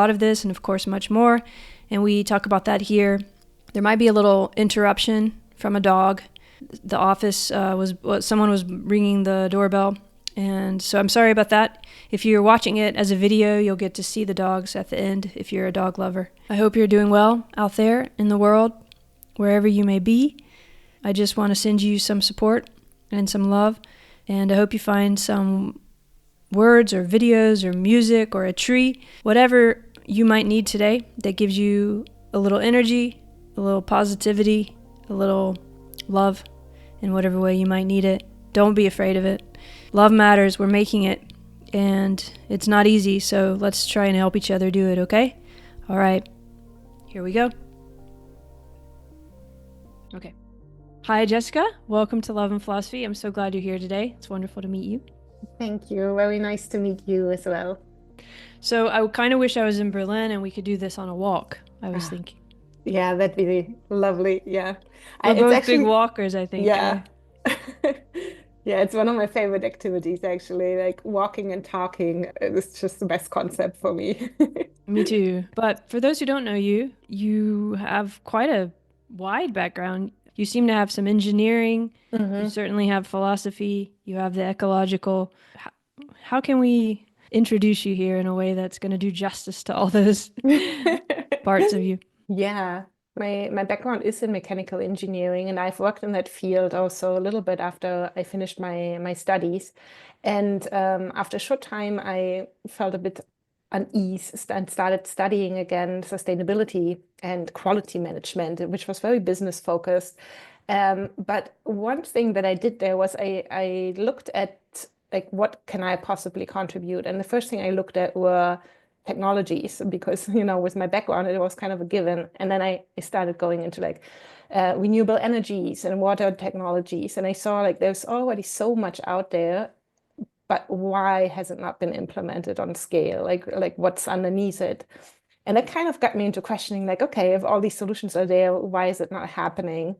A lot of this and of course much more, and we talk about that here. There might be a little interruption from a dog. The office someone was ringing the doorbell, and so I'm sorry about that. If you're watching it as a video, you'll get to see the dogs at the end if you're a dog lover. I hope you're doing well out there in the world, wherever you may be. I just want to send you some support and some love, and I hope you find some words or videos or music or a tree, whatever you might need today that gives you a little energy, a little positivity, a little love in whatever way you might need it. Don't be afraid of it. Love matters. We're making it, and it's not easy, so let's try and help each other do it, okay? All right, here we go. Okay. Hi, Jessica. Welcome to Love and Philosophy. I'm so glad you're here today. It's wonderful to meet you. Thank you. Very nice to meet you as well. So I kind of wish I was in Berlin and we could do this on a walk, I was Ah, thinking. yeah, that'd be lovely. Yeah. We're It's both big actually, walkers, I think. yeah. Yeah, it's one of my favorite activities, actually. Like walking and talking is just the best concept for me. Me too. But for those who don't know you, you have quite a wide background. You seem to have some engineering. You hmm certainly have philosophy. You have the ecological. How can we introduce you here in a way that's going to do justice to all those parts of you? Yeah, my background is in mechanical engineering, and I've worked in that field also a little bit after I finished my studies. And after a short time, I felt a bit unease and started studying again sustainability and quality management, which was very business focused. But one thing that I did there was I looked at like what can I possibly contribute, and the first thing I looked at were technologies because with my background it was kind of a given, and then I started going into like renewable energies and water technologies, and I saw like there's already so much out there, but why has it not been implemented on scale, like what's underneath it? And that kind of got me into questioning, like, okay, if all these solutions are there, why is it not happening?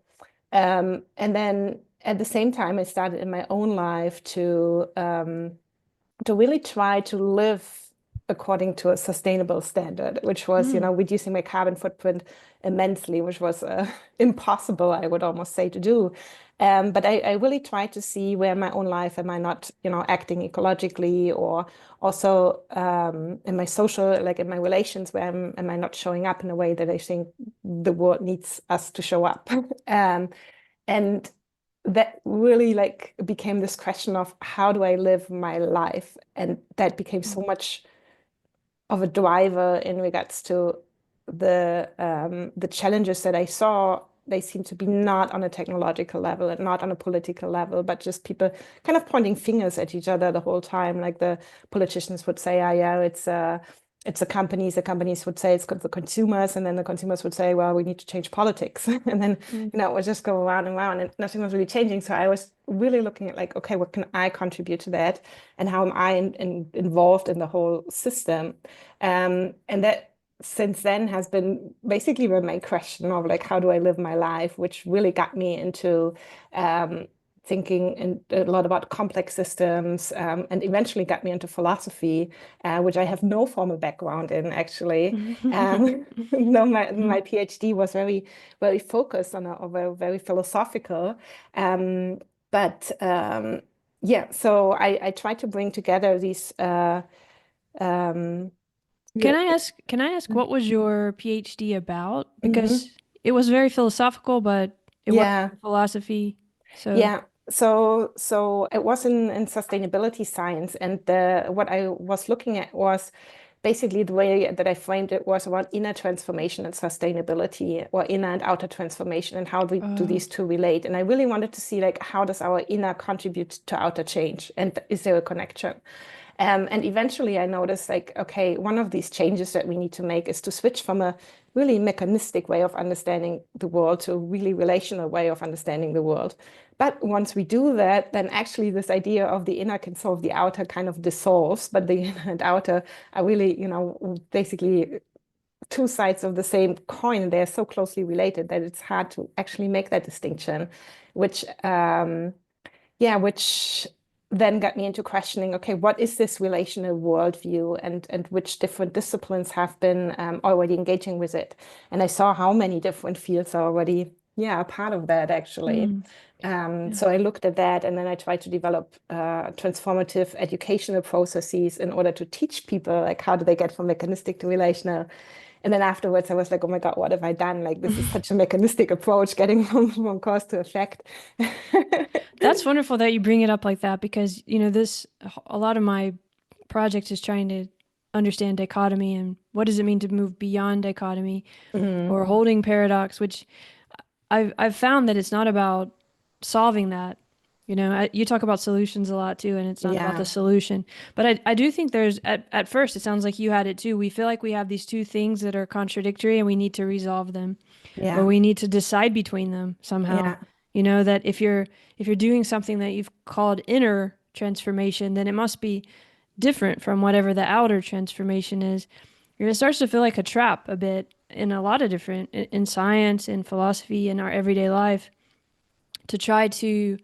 And then at the same time I started in my own life to really try to live according to a sustainable standard, which was, Mm. reducing my carbon footprint immensely, which was impossible, I would almost say, to do. But I really tried to see where in my own life am I not, acting ecologically, or also in my social, like in my relations, where am I not showing up in a way that I think the world needs us to show up. And that really like became this question of how do I live my life? And that became so much of a driver in regards to the challenges that I saw. They seem to be not on a technological level and not on a political level, but just people kind of pointing fingers at each other the whole time. Like the politicians would say, "Ah, yeah, it's the companies." The companies would say it's the consumers, and then the consumers would say, "Well, we need to change politics." And then Mm. it would just go around and around, and nothing was really changing. So I was really looking at like, okay, what can I contribute to that, and how am I involved in the whole system? And that since then has been basically my main question of like, how do I live my life, which really got me into thinking a lot about complex systems, and eventually got me into philosophy, which I have no formal background in actually. No, my PhD was very, very focused on very philosophical. Um, but yeah, so I tried to bring together these um, Can yeah. I ask what was your PhD about? hmm Because it was very philosophical, but it was Yeah. philosophy. So, Yeah. So it was in sustainability science, and what I was looking at was basically the way that I framed it was around inner transformation and sustainability, or inner and outer transformation, and how do uh, these two relate. And I really wanted to see like how does our inner contribute to outer change, and is there a connection? And eventually I noticed like, okay, one of these changes that we need to make is to switch from a really mechanistic way of understanding the world to a really relational way of understanding the world. But once we do that, then actually this idea of the inner can solve the outer kind of dissolves, but the inner and outer are really, basically two sides of the same coin. They're so closely related that it's hard to actually make that distinction, which, yeah, which then got me into questioning, okay, what is this relational worldview, and which different disciplines have been already engaging with it. And I saw how many different fields are already, yeah, a part of that actually. Mm, yeah. So I looked at that, and then I tried to develop transformative educational processes in order to teach people, like, how do they get from mechanistic to relational. And then afterwards, I was like, oh my God, what have I done? Like, this is such a mechanistic approach, getting from cause to effect. That's wonderful that you bring it up like that because, a lot of my project is trying to understand dichotomy and what does it mean to move beyond dichotomy Mhm. or holding paradox, which I've found that it's not about solving that. You talk about solutions a lot too, and it's not about the Yeah, solution. But I do think there's, at first, it sounds like you had it too. We feel like we have these two things that are contradictory and we need to resolve them or yeah, we need to decide between them somehow. yeah. That if you're doing something that you've called inner transformation, then it must be different from whatever the outer transformation is. It starts to feel like a trap a bit in a lot of different in science, in philosophy, in our everyday life to try to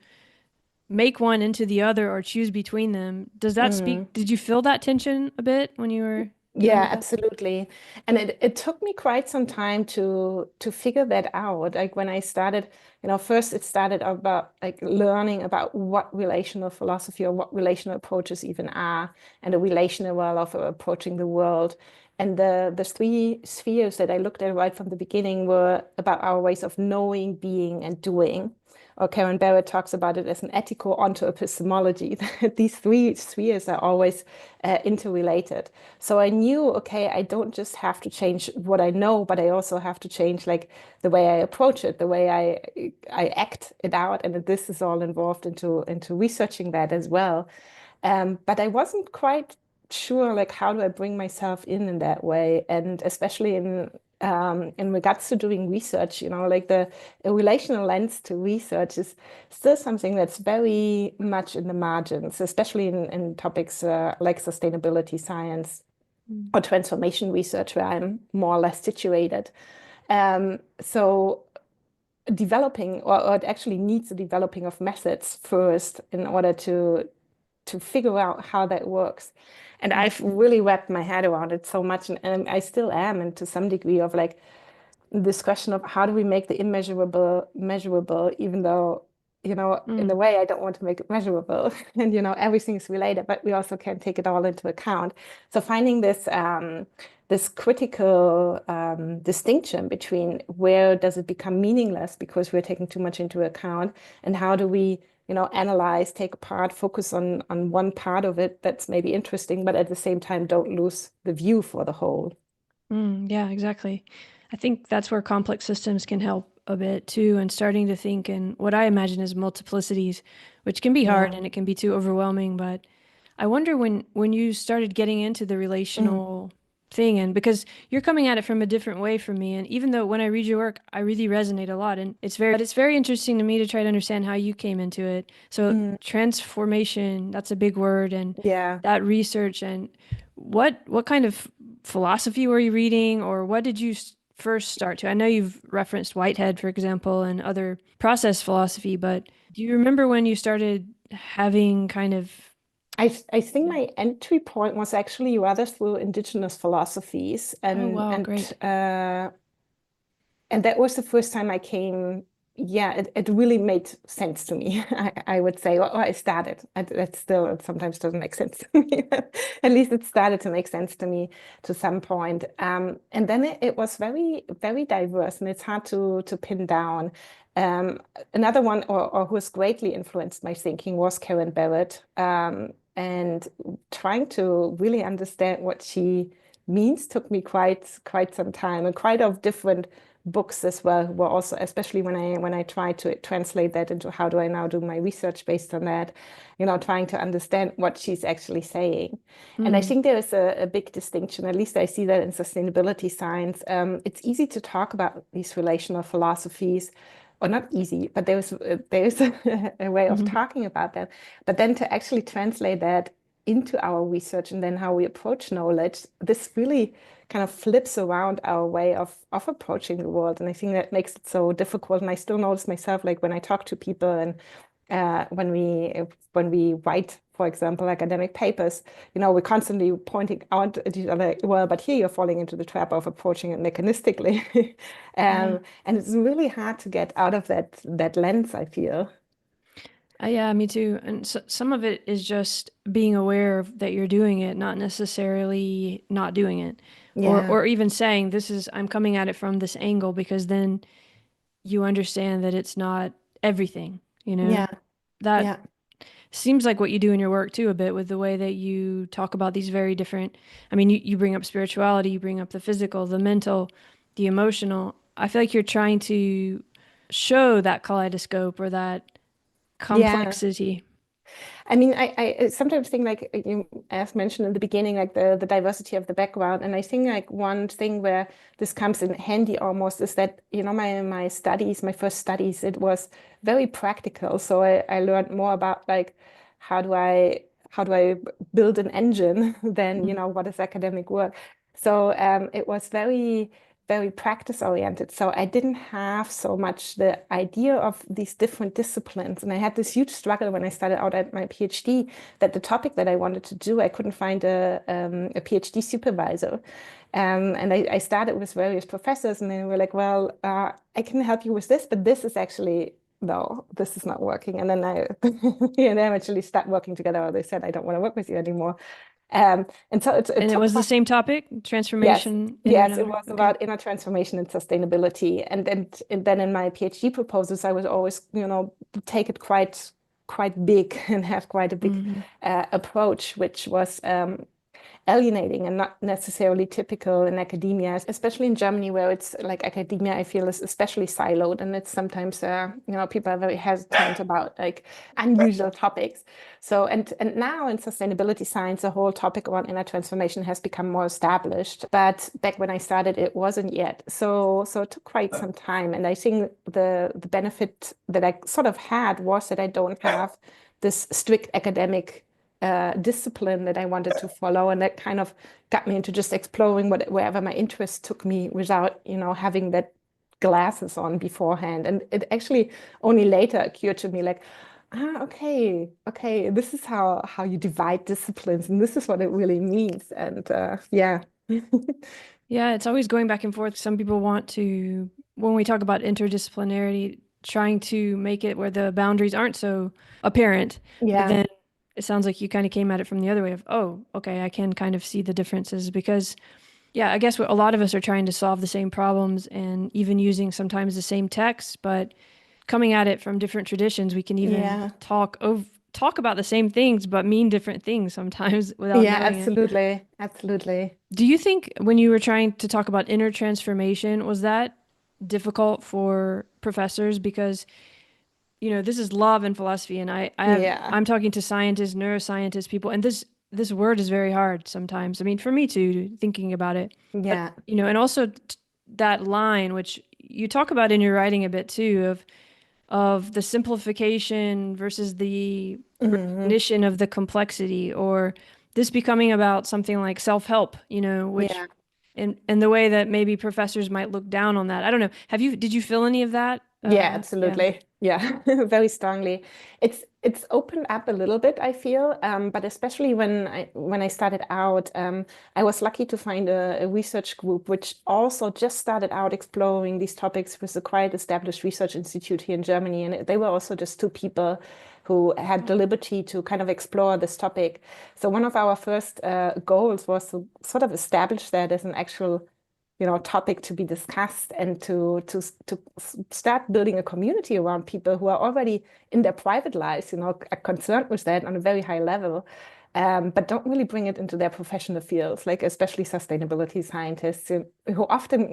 make one into the other or choose between them. Does that Mm. speak? Did you feel that tension a bit when you were dealing Yeah, with that? absolutely. And it took me quite some time to figure that out. Like when I started, first it started about like learning about what relational philosophy or what relational approaches even are, and a relational way of approaching the world. And the three spheres that I looked at right from the beginning were about our ways of knowing, being, and doing. Or Karen Barrett talks about it as an ethical onto epistemology. These three spheres are always interrelated. So I knew, okay, I don't just have to change what I know, but I also have to change like the way I approach it, the way I act it out, and that this is all involved into researching that as well. But I wasn't quite sure, like, how do I bring myself in that way, and especially in regards to doing research, like the a relational lens to research is still something that's very much in the margins, especially in topics like sustainability science Mm. or transformation research, where I'm more or less situated. So developing, or it actually needs the developing of methods first in order to figure out how that works. And Mm. I've really wrapped my head around it so much, and I still am, and to some degree of like this question of how do we make the immeasurable measurable, even though, in a Mm. way I don't want to make it measurable. And, everything's related, but we also can't take it all into account. So finding this critical distinction between where does it become meaningless because we're taking too much into account, and how do we, analyze, take apart, focus on one part of it that's maybe interesting, but at the same time don't lose the view for the whole. Yeah, exactly. I think that's where complex systems can help a bit too, and starting to think in what I imagine as multiplicities, which can be hard Yeah. and it can be too overwhelming. But I wonder when you started getting into the Mm. relational thing, and because you're coming at it from a different way from me, and even though when I read your work, I really resonate a lot, and it's very interesting to me to try to understand how you came into it. So Mm. transformation, that's a big word, and Yeah. that research and what kind of philosophy were you reading, or what did you first start to? I know you've referenced Whitehead, for example, and other process philosophy, but do you remember when you started having kind of, I think yeah. my entry point was actually rather through indigenous philosophies, Oh, wow, great. and that was the first time I came. Yeah, it really made sense to me. I would say, or I started. That still it sometimes doesn't make sense to me. At least it started to make sense to me to some point. And then it was very, very diverse, and it's hard to pin down. Um, Another one, or who has greatly influenced my thinking, was Karen Barrett. And trying to really understand what she means took me quite some time, and quite of different books as well were also, especially when I tried to translate that into how do I now do my research based on that, trying to understand what she's actually saying. And I Mm, think there is a big distinction, at least I see that in sustainability science. It's easy to talk about these relational philosophies, or not easy, but there's a way of mhm, talking about that. But then to actually translate that into our research and then how we approach knowledge, this really kind of flips around our way of approaching the world. And I think that makes it so difficult. And I still notice myself, like when I talk to people, and when we write for example, academic papers, we're constantly pointing out at each other, well, but here you're falling into the trap of approaching it mechanistically. Yeah. And it's really hard to get out of that lens, I feel. Yeah, me too. And some of it is just being aware of that you're doing it, not necessarily not doing it. Yeah, Or even saying I'm coming at it from this angle, because then you understand that it's not everything, you know? yeah, That yeah, seems like what you do in your work too, a bit, with the way that you talk about these very different. I mean, you bring up spirituality, you bring up the physical, the mental, the emotional. I feel like you're trying to show that kaleidoscope, or that yeah. complexity. I mean, I sometimes think like you, as mentioned in the beginning, like the diversity of the background. And I think like one thing where this comes in handy almost is that, my studies, my first studies, it was very practical. So I learned more about like how do I build an engine than, Mm. what is academic work. So it was very practice oriented. So I didn't have so much the idea of these different disciplines. And I had this huge struggle when I started out at my PhD that the topic that I wanted to do, I couldn't find a PhD supervisor. And I started with various professors, and they were like, well, I can help you with this, but this is actually, no, this is not working. And then and then actually start working together. Or they said, I don't want to work with you anymore. And so it And it took was the quite. same topic, Yes, transformation, inner and yes, it outer. was Okay. about inner transformation and sustainability. And then in my PhD proposals, I was always, take it quite big and have quite a big Hmm. approach, which was alienating and not necessarily typical in academia, especially in Germany, where it's like academia, I feel, is especially siloed, and it's sometimes, people are very hesitant about like unusual topics. So, and now in sustainability science, the whole topic around inner transformation has become more established. But back when I started, it wasn't yet. So it took quite some time, and I think the benefit that I sort of had was that I don't have this strict academic discipline that I wanted to follow, and that kind of got me into just exploring wherever my interest took me without, having that glasses on beforehand. And it actually only later occurred to me, like, okay, this is how you divide disciplines, and this is what it really means. And yeah. Yeah, it's always going back and forth. Some people want to, when we talk about interdisciplinarity, trying to make it where the boundaries aren't so apparent. But Yeah, then it sounds like you kind of came at it from the other way of, oh, okay, I can kind of see the differences, because, yeah, I guess a lot of us are trying to solve the same problems, and even using sometimes the same text, but coming at it from different traditions. We can even yeah, talk about the same things, but mean different things sometimes without yeah, knowing it. absolutely, absolutely. Do you think when you were trying to talk about inner transformation, was that difficult for professors? Because, this is love and philosophy, and Yeah, I'm talking to scientists, neuroscientists, people, and this word is very hard sometimes. I mean, for me too, thinking about it. But, yeah, and also that line, which you talk about in your writing a bit too, of the simplification versus the hmm, recognition of the complexity, or this becoming about something like self-help, which, yeah. and the way that maybe professors might look down on that. I don't know. Did you feel any of that? Yeah, Yeah. absolutely. Yeah, very strongly. It's opened up a little bit, I feel, but especially when I started out, I was lucky to find a research group which also just started out exploring these topics with a quite established research institute here in Germany, and they were also just two people who had the liberty to kind of explore this topic. So one of our first goals was to sort of establish that as an actual topic to be discussed, and to start building a community around people who are already in their private lives, are concerned with that on a very high level, but don't really bring it into their professional fields, like especially sustainability scientists, who often,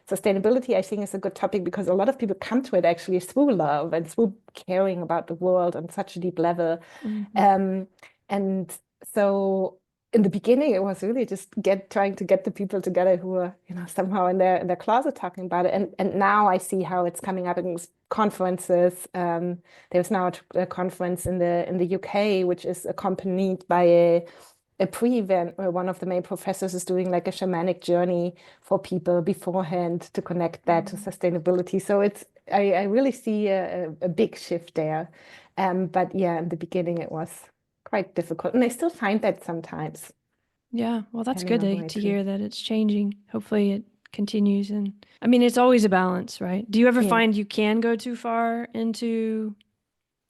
sustainability, I think, is a good topic because a lot of people come to it actually through love and through caring about the world on such a deep level. Hmm. Um, and so in the beginning, it was really just trying to get the people together who were, somehow in their closet talking about it. And now I see how it's coming up in conferences. There's now a conference in the UK, which is accompanied by a pre-event where one of the main professors is doing like a shamanic journey for people beforehand to connect that to sustainability. So I really see a big shift there. But yeah, in the beginning it was quite difficult. And I still find that sometimes, Yeah, well, that's depending good on who I to treat. hear that it's changing. Hopefully it continues. And I mean, it's always a balance, right? Do you ever Yeah. find you can go too far into,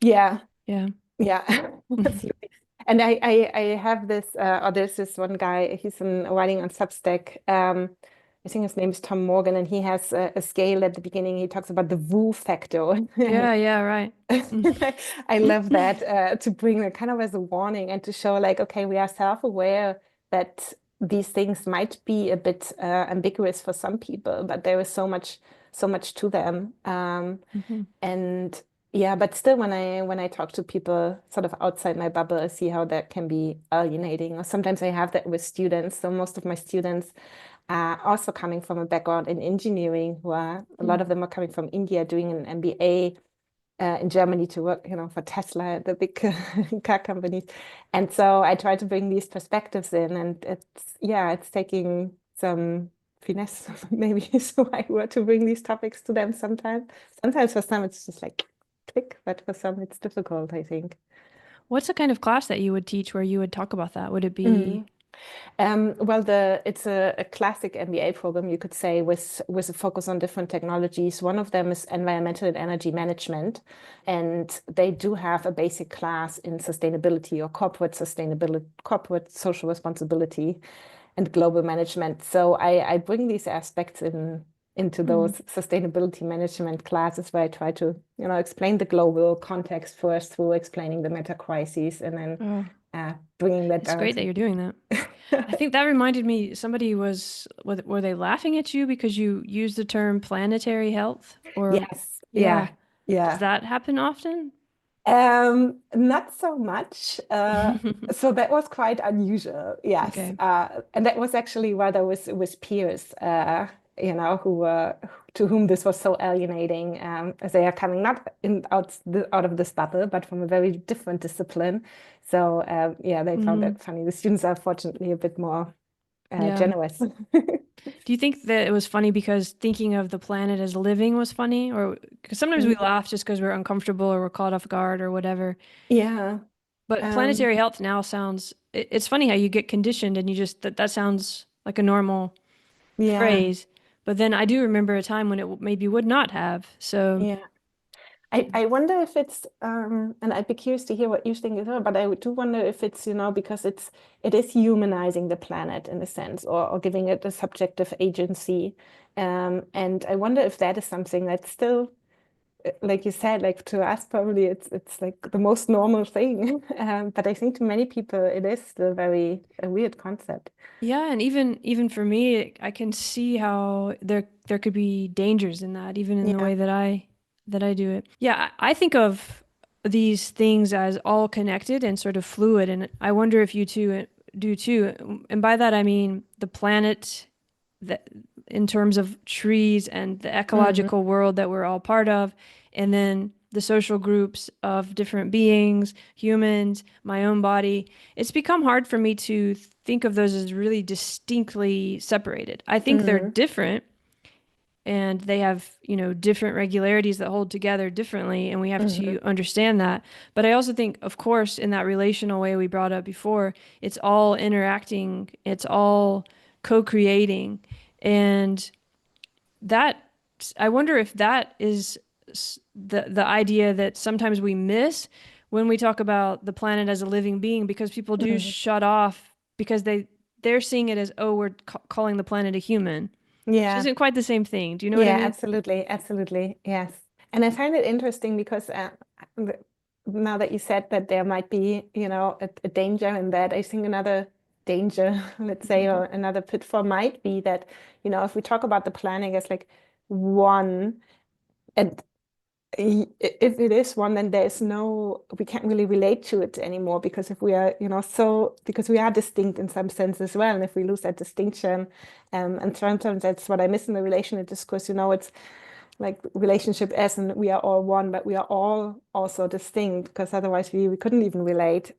Yeah. yeah. Yeah. Absolutely. And I have this, or there's this one guy, he's writing on Substack. I think his name is Tom Morgan, and he has a scale at the beginning. He talks about the woo factor. Yeah, yeah, right. I love that to bring it kind of as a warning and to show like, okay, we are self-aware that these things might be a bit ambiguous for some people, but there is so much to them. Mhm. And yeah, but still when I talk to people sort of outside my bubble, I see how that can be alienating. Or sometimes I have that with students. So most of my students are also coming from a background in engineering, who are a lot Mm. of them are coming from India doing an MBA in Germany to work, for Tesla, the big car companies. And so I try to bring these perspectives in, and it's taking some finesse, maybe is the right word, to bring these topics to them sometimes. Sometimes for some it's just like click, but for some it's difficult, I think. What's the kind of class that you would teach where you would talk about that? Would it be, Mm. Well, it's a classic MBA program, you could say, with a focus on different technologies. One of them is environmental and energy management, and they do have a basic class in sustainability or corporate sustainability, corporate social responsibility, and global management. So I bring these aspects into mm, those sustainability management classes where I try to, explain the global context first through explaining the meta crises, and then oh, bringing that it's down great that to. you're doing that. I think that reminded me, somebody were they laughing at you because you used the term planetary health? Or, Yes, yeah, yeah, does yeah. that happen often? Not so much. So that was quite unusual, yes. Okay. And that was actually rather with peers, who were to whom this was so alienating, as they are coming not out of this bubble, but from a very different discipline. So yeah, they found Mm, that funny. The students are fortunately a bit more yeah. generous. Do you think that it was funny because thinking of the planet as living was funny? Or because sometimes we laugh just because we're uncomfortable or we're caught off guard or whatever. Yeah. But Um, planetary health now sounds, it's funny how you get conditioned and you just, that sounds like a normal yeah. phrase. But then I do remember a time when it maybe would not have. So, Yeah. I wonder if it's and I'd be curious to hear what you think as well, but I do wonder if it's, because it is humanizing the planet in a sense, or giving it a subjective agency. And I wonder if that is something that's still, like you said, like to us probably it's like the most normal thing. But I think to many people it is still very a weird concept. yeah, and even for me, I can see how there could be dangers in that, even in the Yeah. way that I do it. Yeah, I think of these things as all connected and sort of fluid, and I wonder if you two do too. And by that I mean the planet, that in terms of trees and the Hmm. ecological world that we're all part of, and then the social groups of different beings, humans, my own body. It's become hard for me to think of those as really distinctly separated. I think they're Hmm. different and they have, different regularities that hold together differently, and we have to Hmm. understand that. But I also think, of course, in that relational way we brought up before, it's all interacting, it's all co-creating. And that, I wonder if that is the idea that sometimes we miss when we talk about the planet as a living being, because people do Hmm. shut off because they're seeing it as, oh, we're calling the planet a human, which Yeah. isn't quite the same thing. Do you know what I Yeah, mean? absolutely. Absolutely. Yes. And I find it interesting because th- now that you said that there might be, a danger in that, I think another danger, let's say, or another pitfall might be that, if we talk about the planning as like one, and if it is one, then we can't really relate to it anymore because if we are, because we are distinct in some sense as well. And if we lose that distinction, and sometimes that's what I miss in the relational discourse, it's like relationship as and we are all one, but we are all also distinct because otherwise we couldn't even relate.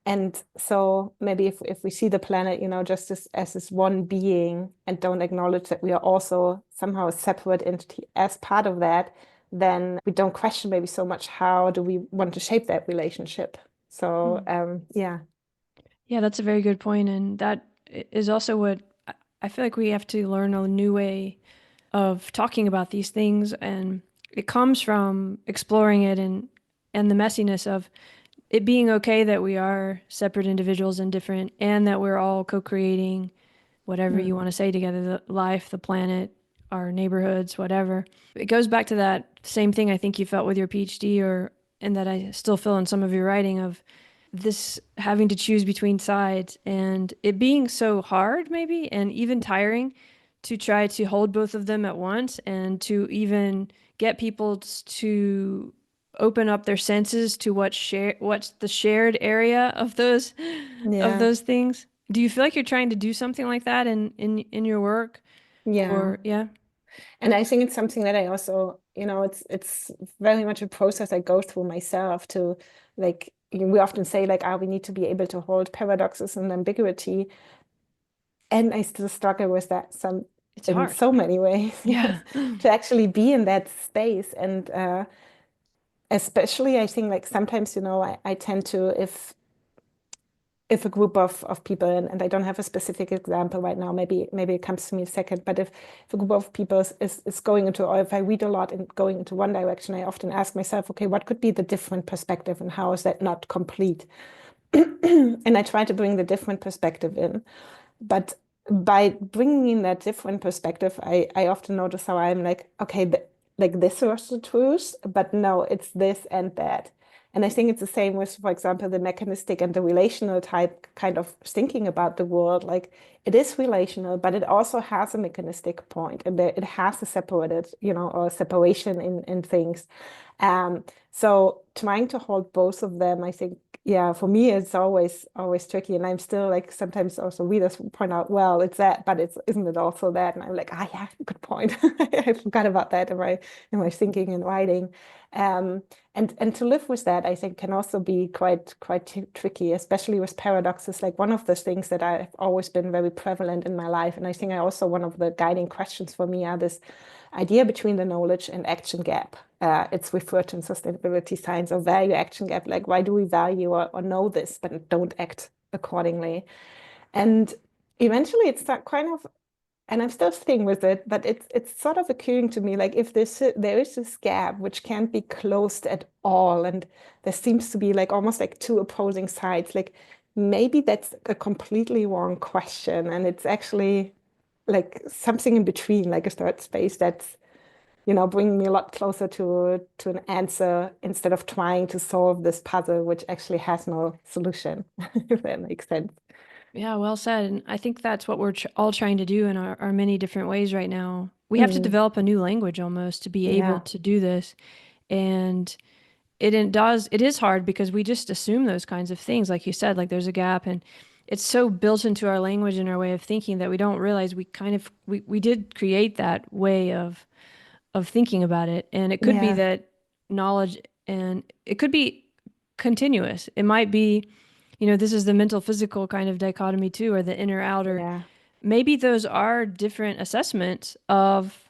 And so maybe if we see the planet, just as this one being and don't acknowledge that we are also somehow a separate entity as part of that, then we don't question maybe so much how do we want to shape that relationship. So Hmm. yeah. Yeah, that's a very good point, and that is also what I feel like we have to learn a new way of talking about these things, and it comes from exploring it and the messiness of it being okay that we are separate individuals and different, and that we're all co-creating whatever you Mm. want to say together, the life, the planet, our neighborhoods, whatever. It goes back to that same thing I think you felt with your PhD, or and that I still feel in some of your writing, of this having to choose between sides and it being so hard maybe and even tiring to try to hold both of them at once, and to even get people to open up their senses to what's the shared area of Yeah. those things. Do you feel like you're trying to do something like that in your work? Yeah. Or yeah. And I think it's something that I also, it's very much a process I go through myself to like, we often say like, we need to be able to hold paradoxes and ambiguity. And I still struggle with that It's in hard. so many ways, Yeah. yes, to actually be in that space. And especially I think like sometimes, I tend to, if a group of people, and I don't have a specific example right now, maybe it comes to me in a second, but if a group of people is going into, or if I read a lot and going into one direction, I often ask myself, okay, what could be the different perspective and how is that not complete? And I try to bring the different perspective in. But by bringing in that different perspective, I often notice how I'm like, okay, like this was the truth, but no, it's this and that. And I think it's the same with, for example, the mechanistic and the relational type kind of thinking about the world. Like it is relational, but it also has a mechanistic point, and it has a separated, or separation in things. So trying to hold both of them, I think, yeah, for me, it's always tricky. And I'm still like, sometimes also readers will point out, well, it's that, but isn't it also that? And I'm like, yeah, good point. I forgot about that in my thinking and writing. Um, and to live with that, I think can also be quite tricky, especially with paradoxes. Like one of the things that I've always been very prevalent in my life, and I think I also one of the guiding questions for me are this idea between the knowledge and action gap. It's referred to in sustainability science or value action gap. Like, why do we value or know this, but don't act accordingly? And eventually it's that kind of, and I'm still sitting with it, but it's sort of occurring to me like if there is this gap which can't be closed at all, and there seems to be like almost like two opposing sides, like maybe that's a completely wrong question, and it's actually like something in between, like a third space that's bringing me a lot closer to an answer instead of trying to solve this puzzle, which actually has no solution, if that makes sense. Yeah, well said. And I think that's what we're all trying to do in our many different ways right now. We have to Mm, develop a new language almost to be able yeah, to do this. And it is hard because we just assume those kinds of things. Like you said, like there's a gap, and it's so built into our language and our way of thinking that we don't realize we did create that way of thinking about it. And it could be yeah, that knowledge, and it could be continuous. It might be, this is the mental physical kind of dichotomy too, or the inner outer. yeah, Maybe those are different assessments of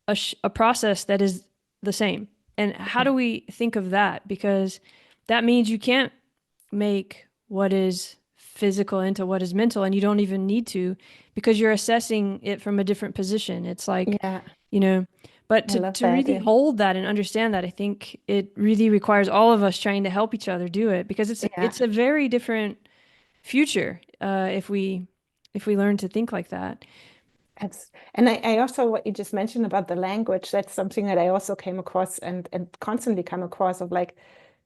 a process that is the same. And how yeah, do we think of that? Because that means you can't make what is physical into what is mental, and you don't even need to, because you're assessing it from a different position. It's like, yeah. you know, but I love to that. really Yeah, hold that and understand that, I think it really requires all of us trying to help each other do it, because yeah. it's a very different future if we learn to think like that. And I also, what you just mentioned about the language, that's something that I also came across and constantly come across of like,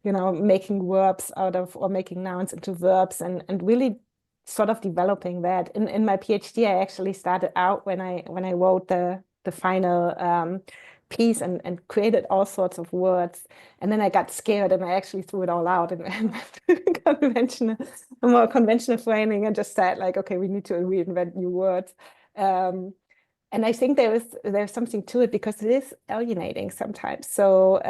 making verbs out of, or making nouns into verbs, and really sort of developing that. In my PhD, I actually started out when I wrote the final piece and created all sorts of words. And then I got scared and I actually threw it all out and conventional, a more conventional framing, and just said like, okay, we need to reinvent new words. Um, and I think there's something to it because it is alienating sometimes. So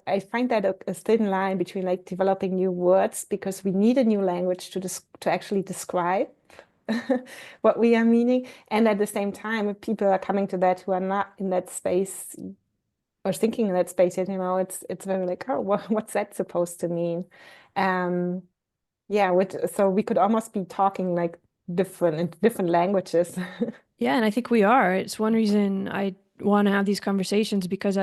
I find that a thin line between like developing new words because we need a new language to actually describe what we are meaning, and at the same time, if people are coming to that who are not in that space, or thinking in that space yet. It's very like, oh, what's that supposed to mean? Um, yeah, so we could almost be talking like different languages. Yeah, and I think we are. It's one reason I want to have these conversations because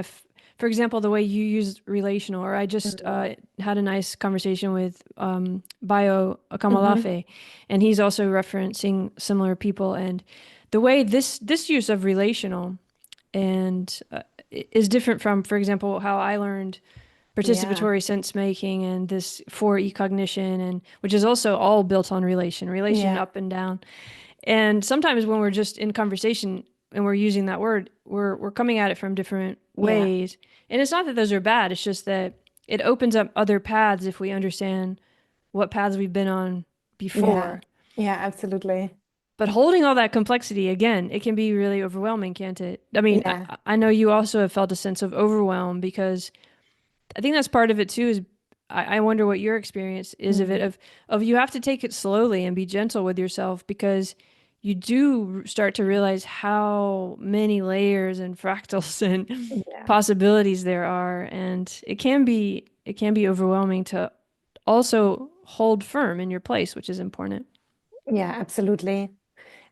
for example, the way you use relational, or I just Mhm. had a nice conversation with Bayo Mhm. Akamalafe, and he's also referencing similar people. And the way this use of relational and is different from, for example, how I learned Yeah, participatory sense making and this 4E cognition, and which is also all built on relation yeah, up and down. And sometimes when we're just in conversation and we're using that word, we're coming at it from different yeah, ways. And it's not that those are bad, it's just that it opens up other paths if we understand what paths we've been on yeah, before. yeah, absolutely. But holding all that complexity, again, it can be really overwhelming, can't it? I mean, Yeah. I know you also have felt a sense of overwhelm because I think that's part of it too, is I wonder what your experience is of it, Mm. of you have to take it slowly and be gentle with yourself because you do start to realize how many layers and fractals and Yeah. possibilities there are. And it can be overwhelming to also hold firm in your place, which is important. Yeah, absolutely.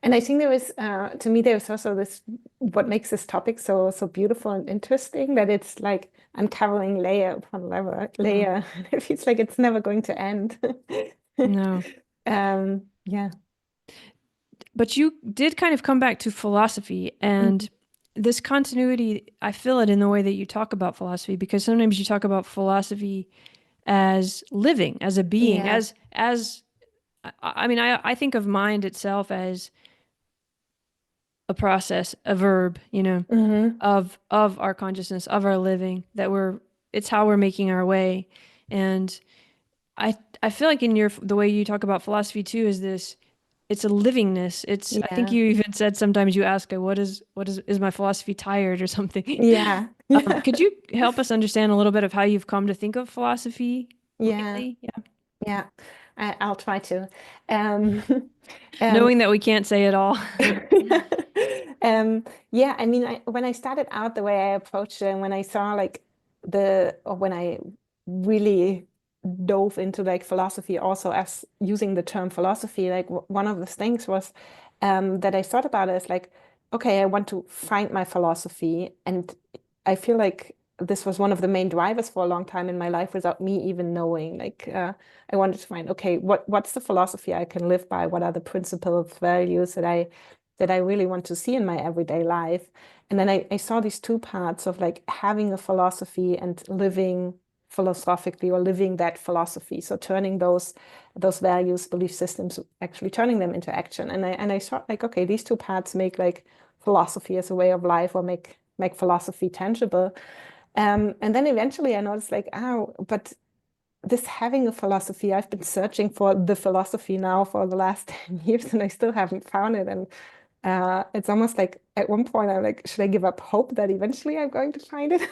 And I think to me, there is also this, what makes this topic so beautiful and interesting, that it's like uncovering layer upon Mm, layer. It feels like it's never going to end. no. Yeah. But you did kind of come back to philosophy, Mhm. and this continuity, I feel it in the way that you talk about philosophy, because sometimes you talk about philosophy as living, as a being, Yeah. as I mean, I think of mind itself as a process, a verb, Hmm. of our consciousness, of our living, that it's how we're making our way. And I feel like in the way you talk about philosophy too is this, it's a livingness. I think Yeah. you even said sometimes you ask, is my philosophy tired or something? Yeah. Could you help us understand a little bit of how you've come to think of philosophy Yeah. lately? Yeah. Yeah. I'll try to. Um, um, Knowing that we can't say it all. yeah, I mean, when I started out the way I approached it, and when I saw like or when I really dove into like philosophy, also as using the term philosophy, like one of the things was that I thought about it as like, okay, I want to find my philosophy, and I feel like this was one of the main drivers for a long time in my life without me even knowing. Like, I wanted to find, okay, what's the philosophy I can live by? What are the principles, values that I really want to see in my everyday life? And then I saw these two parts of like having a philosophy and living philosophically, or living that philosophy. So turning those values, belief systems, actually turning them into action. And I thought like, okay, these two parts make like philosophy as a way of life, or make philosophy tangible. And then eventually I noticed like, oh, but this having a philosophy, I've been searching for the philosophy now for the last 10 years, and I still haven't found it. And it's almost like at one point I'm like, should I give up hope that eventually I'm going to find it?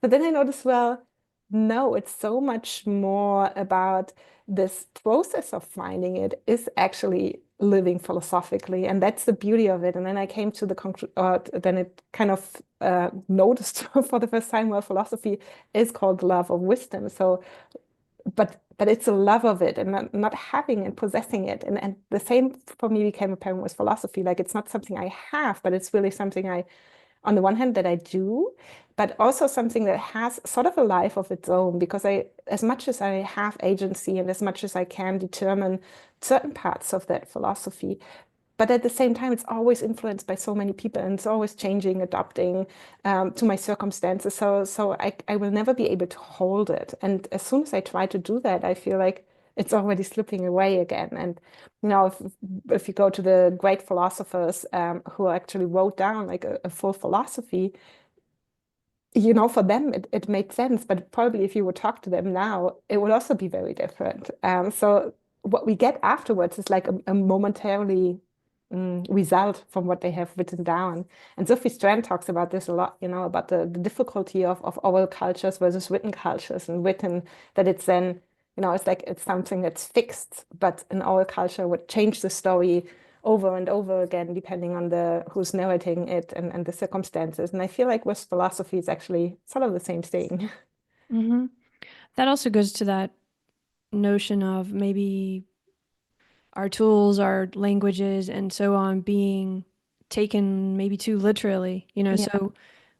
But then I noticed, well, no, it's so much more about this process of finding it is actually living philosophically. And that's the beauty of it. And then I came to the conclusion, then it kind of noticed for the first time, well, philosophy is called the love of wisdom. So but it's a love of it, and not having and possessing it. And the same for me became apparent with philosophy. Like, it's not something I have, but it's really something I, on the one hand, that I do, but also something that has sort of a life of its own, because as much as I have agency and as much as I can determine certain parts of that philosophy, but at the same time, it's always influenced by so many people, and it's always changing, adapting to my circumstances. So I will never be able to hold it. And as soon as I try to do that, I feel like it's already slipping away again. And if you go to the great philosophers who actually wrote down like a full philosophy, for them it made sense, but probably if you would talk to them now, it would also be very different. So what we get afterwards is like a momentarily result from what they have written down. And Sophie Strand talks about this a lot, about the difficulty of oral cultures versus written cultures, and written, that it's then, it's like it's something that's fixed, but an oral culture would change the story over and over again, depending on the who's narrating it and the circumstances. And I feel like with philosophy, it's actually sort of the same thing. Mm-hmm. That also goes to that notion of maybe our tools, our languages, and so on being taken maybe too literally, you know. Yeah, So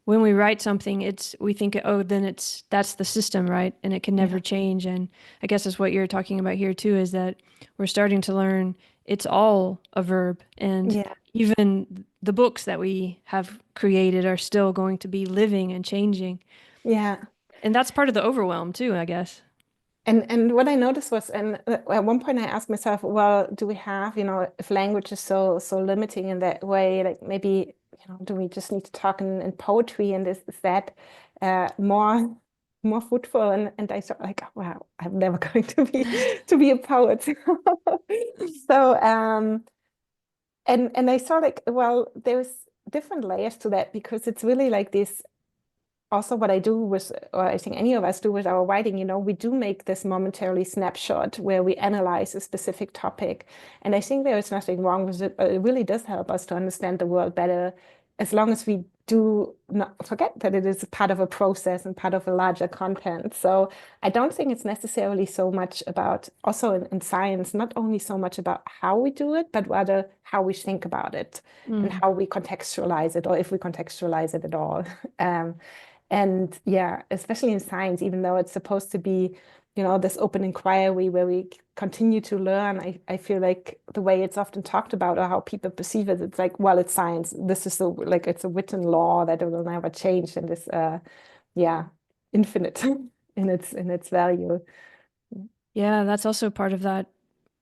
when we write something, we think, oh, then that's the system, right? And it can never yeah, change. And I guess that's what you're talking about here too, is that we're starting to learn it's all a verb. And yeah, even the books that we have created are still going to be living and changing. yeah. And that's part of the overwhelm too, I guess. And what I noticed was, and at one point I asked myself, well, do we have, if language is so limiting in that way, like maybe, do we just need to talk in poetry, and is that more fruitful? And I thought like, wow, I'm never going to be a poet. So and I saw like, well, there's different layers to that, because it's really like this also what I do with, or I think any of us do with our writing, we do make this momentarily snapshot where we analyze a specific topic. And I think there is nothing wrong with it, but it really does help us to understand the world better, as long as we do not forget that it is part of a process and part of a larger content. So I don't think it's necessarily so much about, also in science, not only so much about how we do it, but rather how we think about it and Mm. how we contextualize it, or if we contextualize it at all. Um, and yeah, especially in science, even though it's supposed to be, this open inquiry where we continue to learn, I feel like the way it's often talked about, or how people perceive it, it's like, well, it's science. This is like it's a written law that it will never change, and is yeah, infinite in its value. Yeah, that's also part of that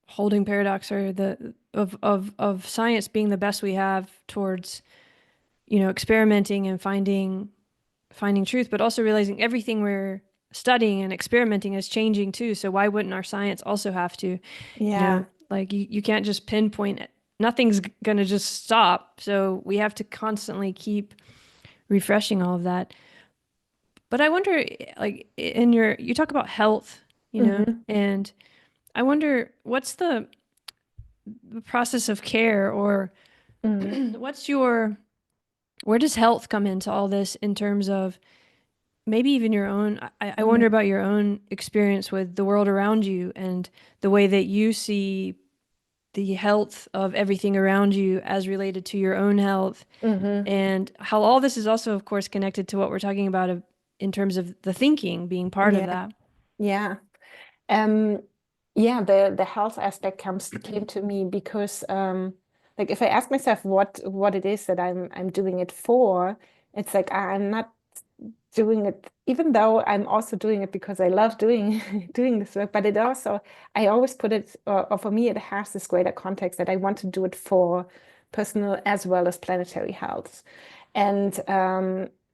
holding paradox, or the of science being the best we have towards, experimenting and finding truth, but also realizing everything we're studying and experimenting is changing too. So why wouldn't our science also have to, Yeah, like you can't just pinpoint it. Nothing's gonna just stop. So we have to constantly keep refreshing all of that. But I wonder, like you talk about health, hmm and I wonder what's the process of care, or hmm what's your, where does health come into all this in terms of maybe even your own, I hmm wonder about your own experience with the world around you and the way that you see the health of everything around you as related to your own health, hmm and how all this is also, of course, connected to what we're talking about in terms of the thinking being part of yeah, that. yeah. Um, yeah, the health aspect came to me because like if I ask myself what it is that I'm doing it for, it's like I'm not doing it, even though I'm also doing it because I love doing doing this work, but it also, I always put it, or for me it has this greater context that I want to do it for personal as well as planetary health. And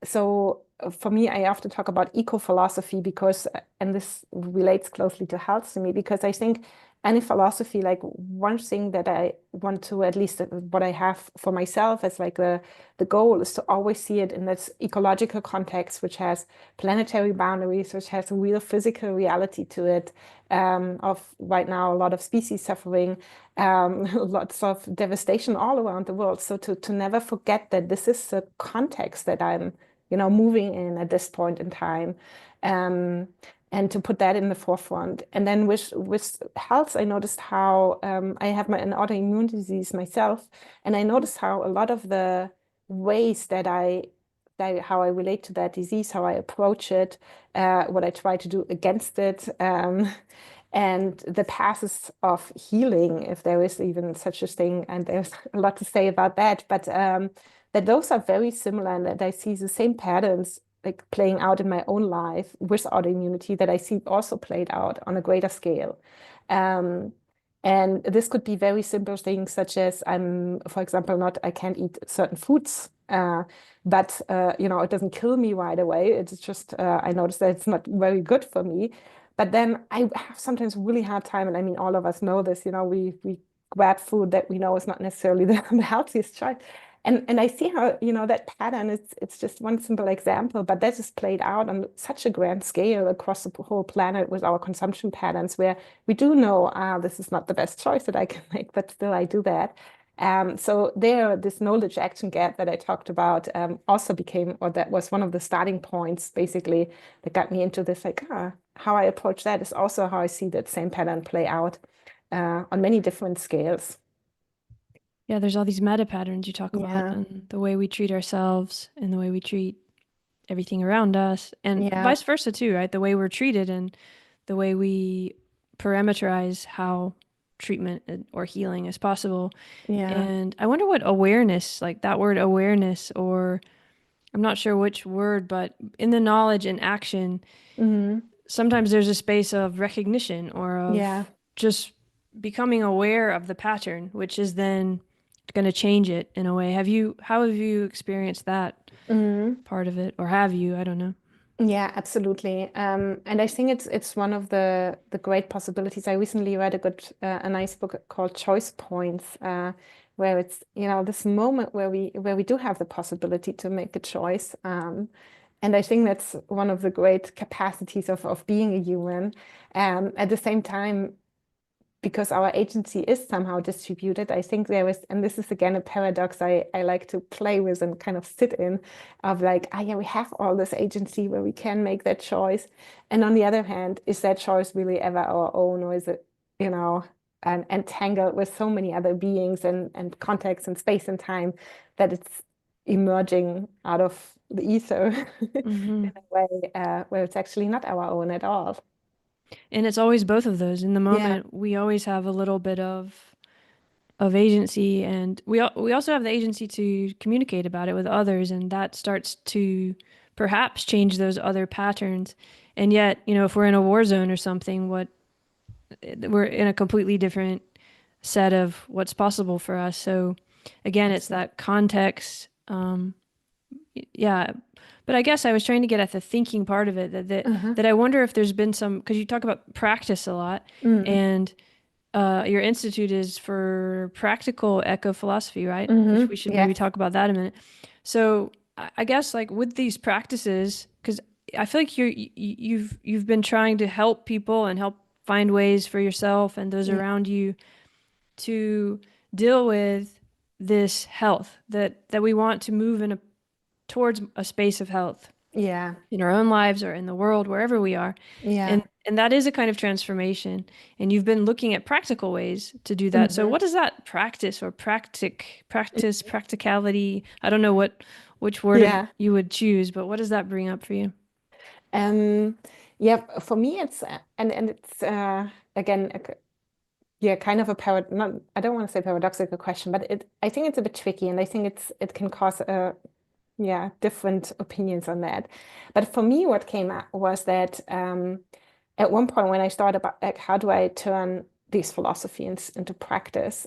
so for me, I often talk about eco-philosophy because, and this relates closely to health to me, because I think any philosophy, like one thing that I want to, at least what I have for myself as like the goal is to always see it in this ecological context, which has planetary boundaries, which has a real physical reality to it, of right now a lot of species suffering, lots of devastation all around the world. So to never forget that this is the context that I'm, moving in at this point in time. Um, and to put that in the forefront. And then with health, I noticed how I have an autoimmune disease myself, and I noticed how a lot of the ways how I relate to that disease, how I approach it, what I try to do against it, and the paths of healing, if there is even such a thing, and there's a lot to say about that, but that those are very similar, and that I see the same patterns like playing out in my own life with autoimmunity that I see also played out on a greater scale. Um, and this could be very simple things such as for example, I can't eat certain foods, but it doesn't kill me right away. It's just I notice that it's not very good for me. But then I have sometimes really hard time, and I mean, all of us know this. We grab food that we know is not necessarily the healthiest choice. And I see how, that pattern, it's just one simple example, but that is played out on such a grand scale across the whole planet with our consumption patterns, where we do know, this is not the best choice that I can make, but still I do that. So there, this knowledge action gap that I talked about also became, or that was one of the starting points, basically, that got me into this, like, how I approach that is also how I see that same pattern play out on many different scales. Yeah, there's all these meta patterns you talk about, Yeah, and the way we treat ourselves and the way we treat everything around us, and yeah, vice versa too, right? The way we're treated and the way we parameterize how treatment or healing is possible. yeah. And I wonder what awareness, like that word awareness, or I'm not sure which word, but in the knowledge and action, Hmm. sometimes there's a space of recognition or Yeah. of just becoming aware of the pattern, which is then going to change it in a way. How have you experienced that Hmm. part of it, or have you? I don't know. Yeah, absolutely. And I think it's one of the great possibilities. I recently read a nice book called Choice Points, where it's, this moment where we do have the possibility to make a choice. And I think that's one of the great capacities of being a human. At the same time, because our agency is somehow distributed, I think there is, and this is again a paradox I like to play with and kind of sit in, of like, yeah, we have all this agency where we can make that choice. And on the other hand, is that choice really ever our own, or is it, entangled with so many other beings and contexts and space and time that it's emerging out of the ether Hmm. in a way where it's actually not our own at all. And it's always both of those. In the Yeah, moment, we always have a little bit of agency, and we also have the agency to communicate about it with others, and that starts to perhaps change those other patterns. And yet, if we're in a war zone or something, what we're in a completely different set of what's possible for us. So again, it's absolutely. that context. Yeah, but I guess I was trying to get at the thinking part of it, Uh-huh. that I wonder if there's been some, because you talk about practice a lot, Mm. and your institute is for practical eco philosophy, right? Which we should maybe Yes. talk about that a minute. So I guess like with these practices, because I feel like you've been trying to help people and help find ways for yourself and those Yeah. around you to deal with this health, that we want to move towards a space of health Yeah. in our own lives or in the world, wherever we are. Yeah. And that is a kind of transformation. And you've been looking at practical ways to do that. So Hmm. what does that practice or practicality? I don't know which word Yeah. you would choose, but what does that bring up for you? Um, yeah, for me it's and it's again yeah, kind of a not I don't want to say paradoxical question, but I think it's a bit tricky, and I think it can cause different opinions on that. But for me, what came up was that at one point when I started about like how do I turn these philosophies into practice,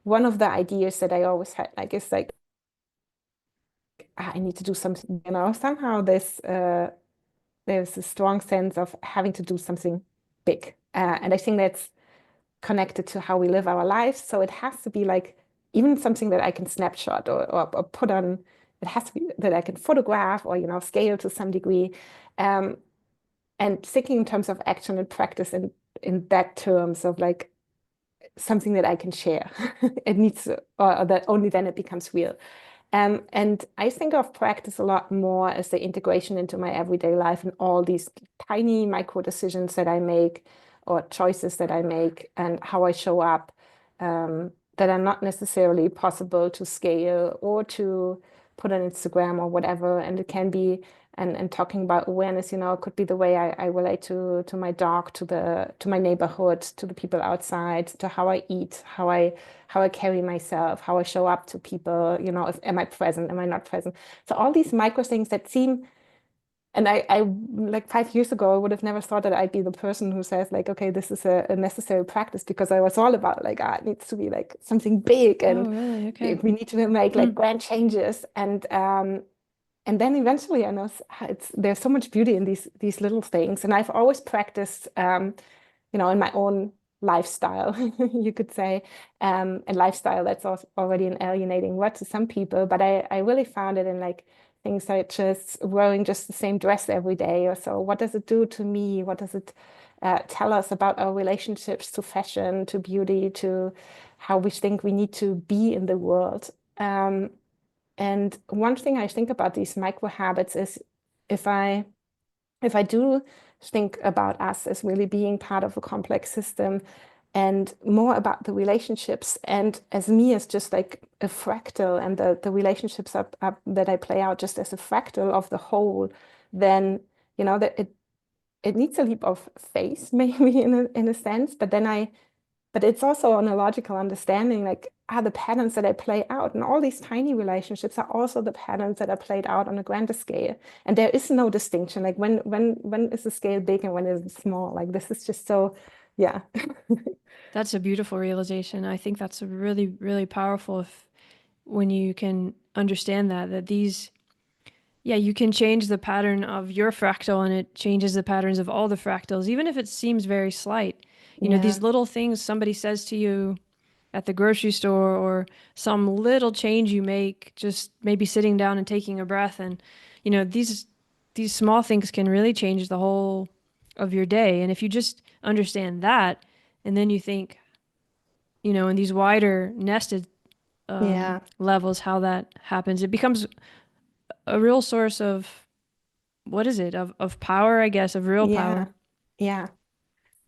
one of the ideas that I always had like is like, I need to do something, somehow there's a strong sense of having to do something big. And I think that's connected to how we live our lives. So it has to be like even something that I can snapshot or put on, it has to be that I can photograph or, scale to some degree. Um, and thinking in terms of action and practice in that terms of like something that I can share. It needs, or that only then it becomes real. And I think of practice a lot more as the integration into my everyday life and all these tiny micro decisions that I make or choices that I make and how I show up that are not necessarily possible to scale or to put on Instagram or whatever. And it can be, and talking about awareness, it could be the way I relate to my dog, to my neighborhood, to the people outside, to how I eat, how I carry myself, how I show up to people, if am I present, am I not present? So all these micro things that seem, and I like 5 years ago, I would have never thought that I'd be the person who says like, okay, this is a necessary practice because I was all about like, it needs to be like something big Oh, and really? Okay. we need to make Hmm. like grand changes. And then eventually I know there's so much beauty in these little things. And I've always practiced in my own lifestyle, you could say. And lifestyle, that's also already an alienating word to some people, but I really found it in like things such as wearing just the same dress every day or so. What does it do to me? What does it tell us about our relationships to fashion, to beauty, to how we think we need to be in the world. And one thing I think about these micro habits is if I if I do think about us as really being part of a complex system and more about the relationships and as me as just like a fractal and the relationships that I play out just as a fractal of the whole, then that it needs a leap of faith maybe in a sense, but it's also on a logical understanding, like are the patterns that I play out. And all these tiny relationships are also the patterns that are played out on a grander scale. And there is no distinction. Like when is the scale big and when is it small? Like this is just so, yeah. That's a beautiful realization. I think that's a really, really powerful when you can understand that these, yeah, you can change the pattern of your fractal and it changes the patterns of all the fractals, even if it seems very slight. Yeah. These little things somebody says to you at the grocery store or some little change you make, just maybe sitting down and taking a breath. And, these small things can really change the whole of your day. And if you just understand that, and then you think, in these wider nested Yeah. levels, how that happens, it becomes a real source of, what is it, of power, I guess, of real Yeah. power. Yeah.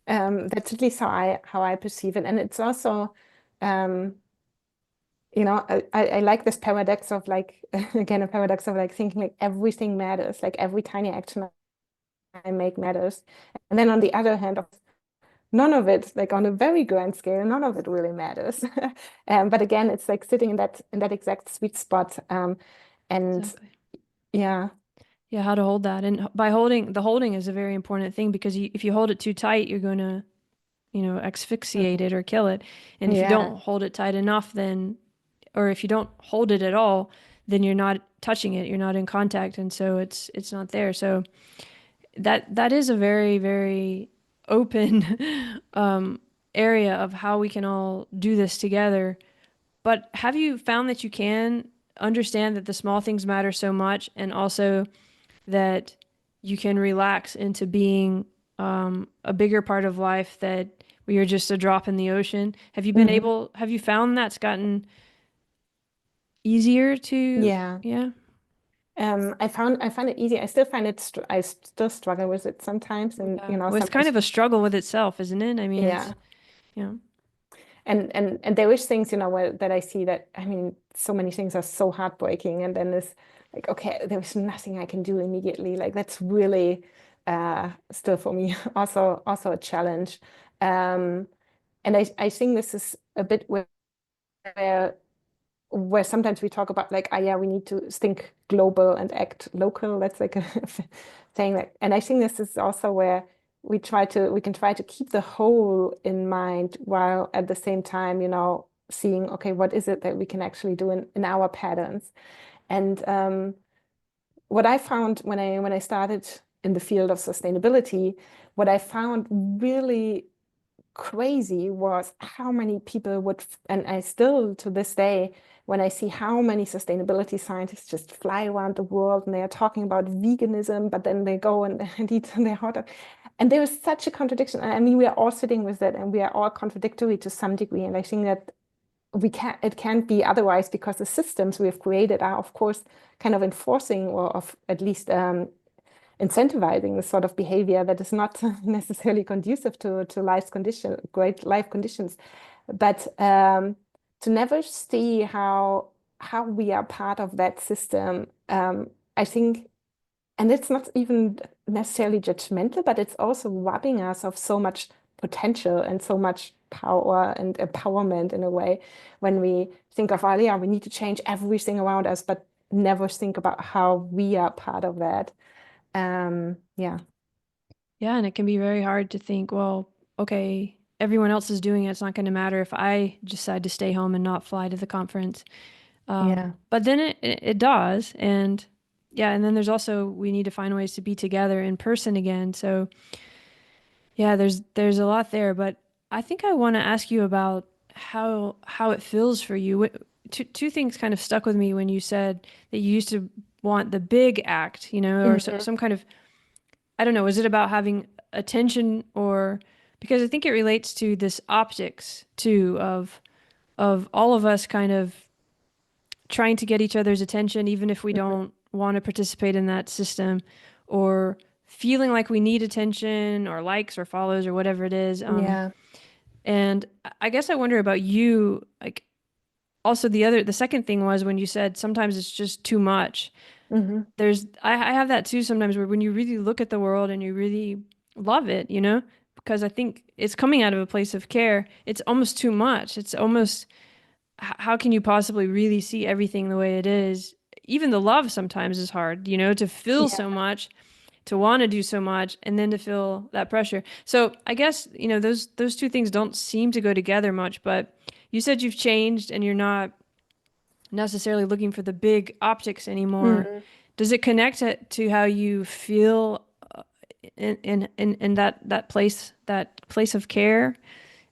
That's at least how I perceive it. And it's also, um, I like this paradox of like, again, a paradox of like thinking like everything matters, like every tiny action I make matters. And then on the other hand, none of it, like on a very grand scale, none of it really matters. But again, it's like sitting in that exact sweet spot. And Exactly. yeah, Yeah, how to hold that. And by holding is a very important thing because if you hold it too tight, you're going to, asphyxiate mhm, it or kill it. And if you yeah, don't hold it tight enough, then, or if you don't hold it at all, then you're not touching it, you're not in contact. And so it's not there. So that is a very, very open area of how we can all do this together. But have you found that you can understand that the small things matter so much and also that you can relax into being a bigger part of life, that we are just a drop in the ocean? mhm, Have you found that's gotten easier to, yeah. yeah? I find it easy. I still find I still struggle with it sometimes, and Yeah. Well, it's kind sometimes, of a struggle with itself, isn't it? I mean, yeah. yeah, And there is things, that I see that, I mean, so many things are so heartbreaking, and then it's like, okay, there's nothing I can do immediately. Like that's really still for me also a challenge. Um, and I think this is a bit where where sometimes we talk about like, yeah, we need to think global and act local. That's like a thing that, and I think this is also where we can try to keep the whole in mind while at the same time, seeing, okay, what is it that we can actually do in our patterns? And what I found when I started in the field of sustainability, what I found really crazy was how many people and I still to this day, when I see how many sustainability scientists just fly around the world and they are talking about veganism, but then they go and eat their hot dog. And there is such a contradiction. I mean, we are all sitting with that and we are all contradictory to some degree. And I think that it can't be otherwise because the systems we have created are, of course, kind of enforcing or of at least incentivizing the sort of behavior that is not necessarily conducive to great life conditions. But to never see how we are part of that system, I think, and it's not even necessarily judgmental, but it's also robbing us of so much potential and so much power and empowerment in a way when we think of, oh yeah, we need to change everything around us, but never think about how we are part of that. Yeah. yeah. And it can be very hard to think, well, okay, everyone else is doing it. It's not going to matter if I decide to stay home and not fly to the conference. Yeah. But then it does. And yeah, and then there's also, we need to find ways to be together in person again. So yeah, there's a lot there, but I think I want to ask you about how it feels for you. Two things kind of stuck with me when you said that you used to want the big act, or Mhm. some kind of, I don't know, is it about having attention, or because I think it relates to this optics too of of all of us kind of trying to get each other's attention, even if we don't want to participate in that system, or feeling like we need attention or likes or follows or whatever it is. Yeah. And I guess I wonder about you, like also the second thing was when you said sometimes it's just too much. Hmm. I have that too sometimes where when you really look at the world and you really love it, because I think it's coming out of a place of care, it's almost too much. It's almost, how can you possibly really see everything the way it is? Even the love sometimes is hard, to feel so Yeah. much, to want to do so much, and then to feel that pressure. So I guess, those two things don't seem to go together much, but you said you've changed and you're not necessarily looking for the big optics anymore. Mm. Does it connect to how you feel in that place of care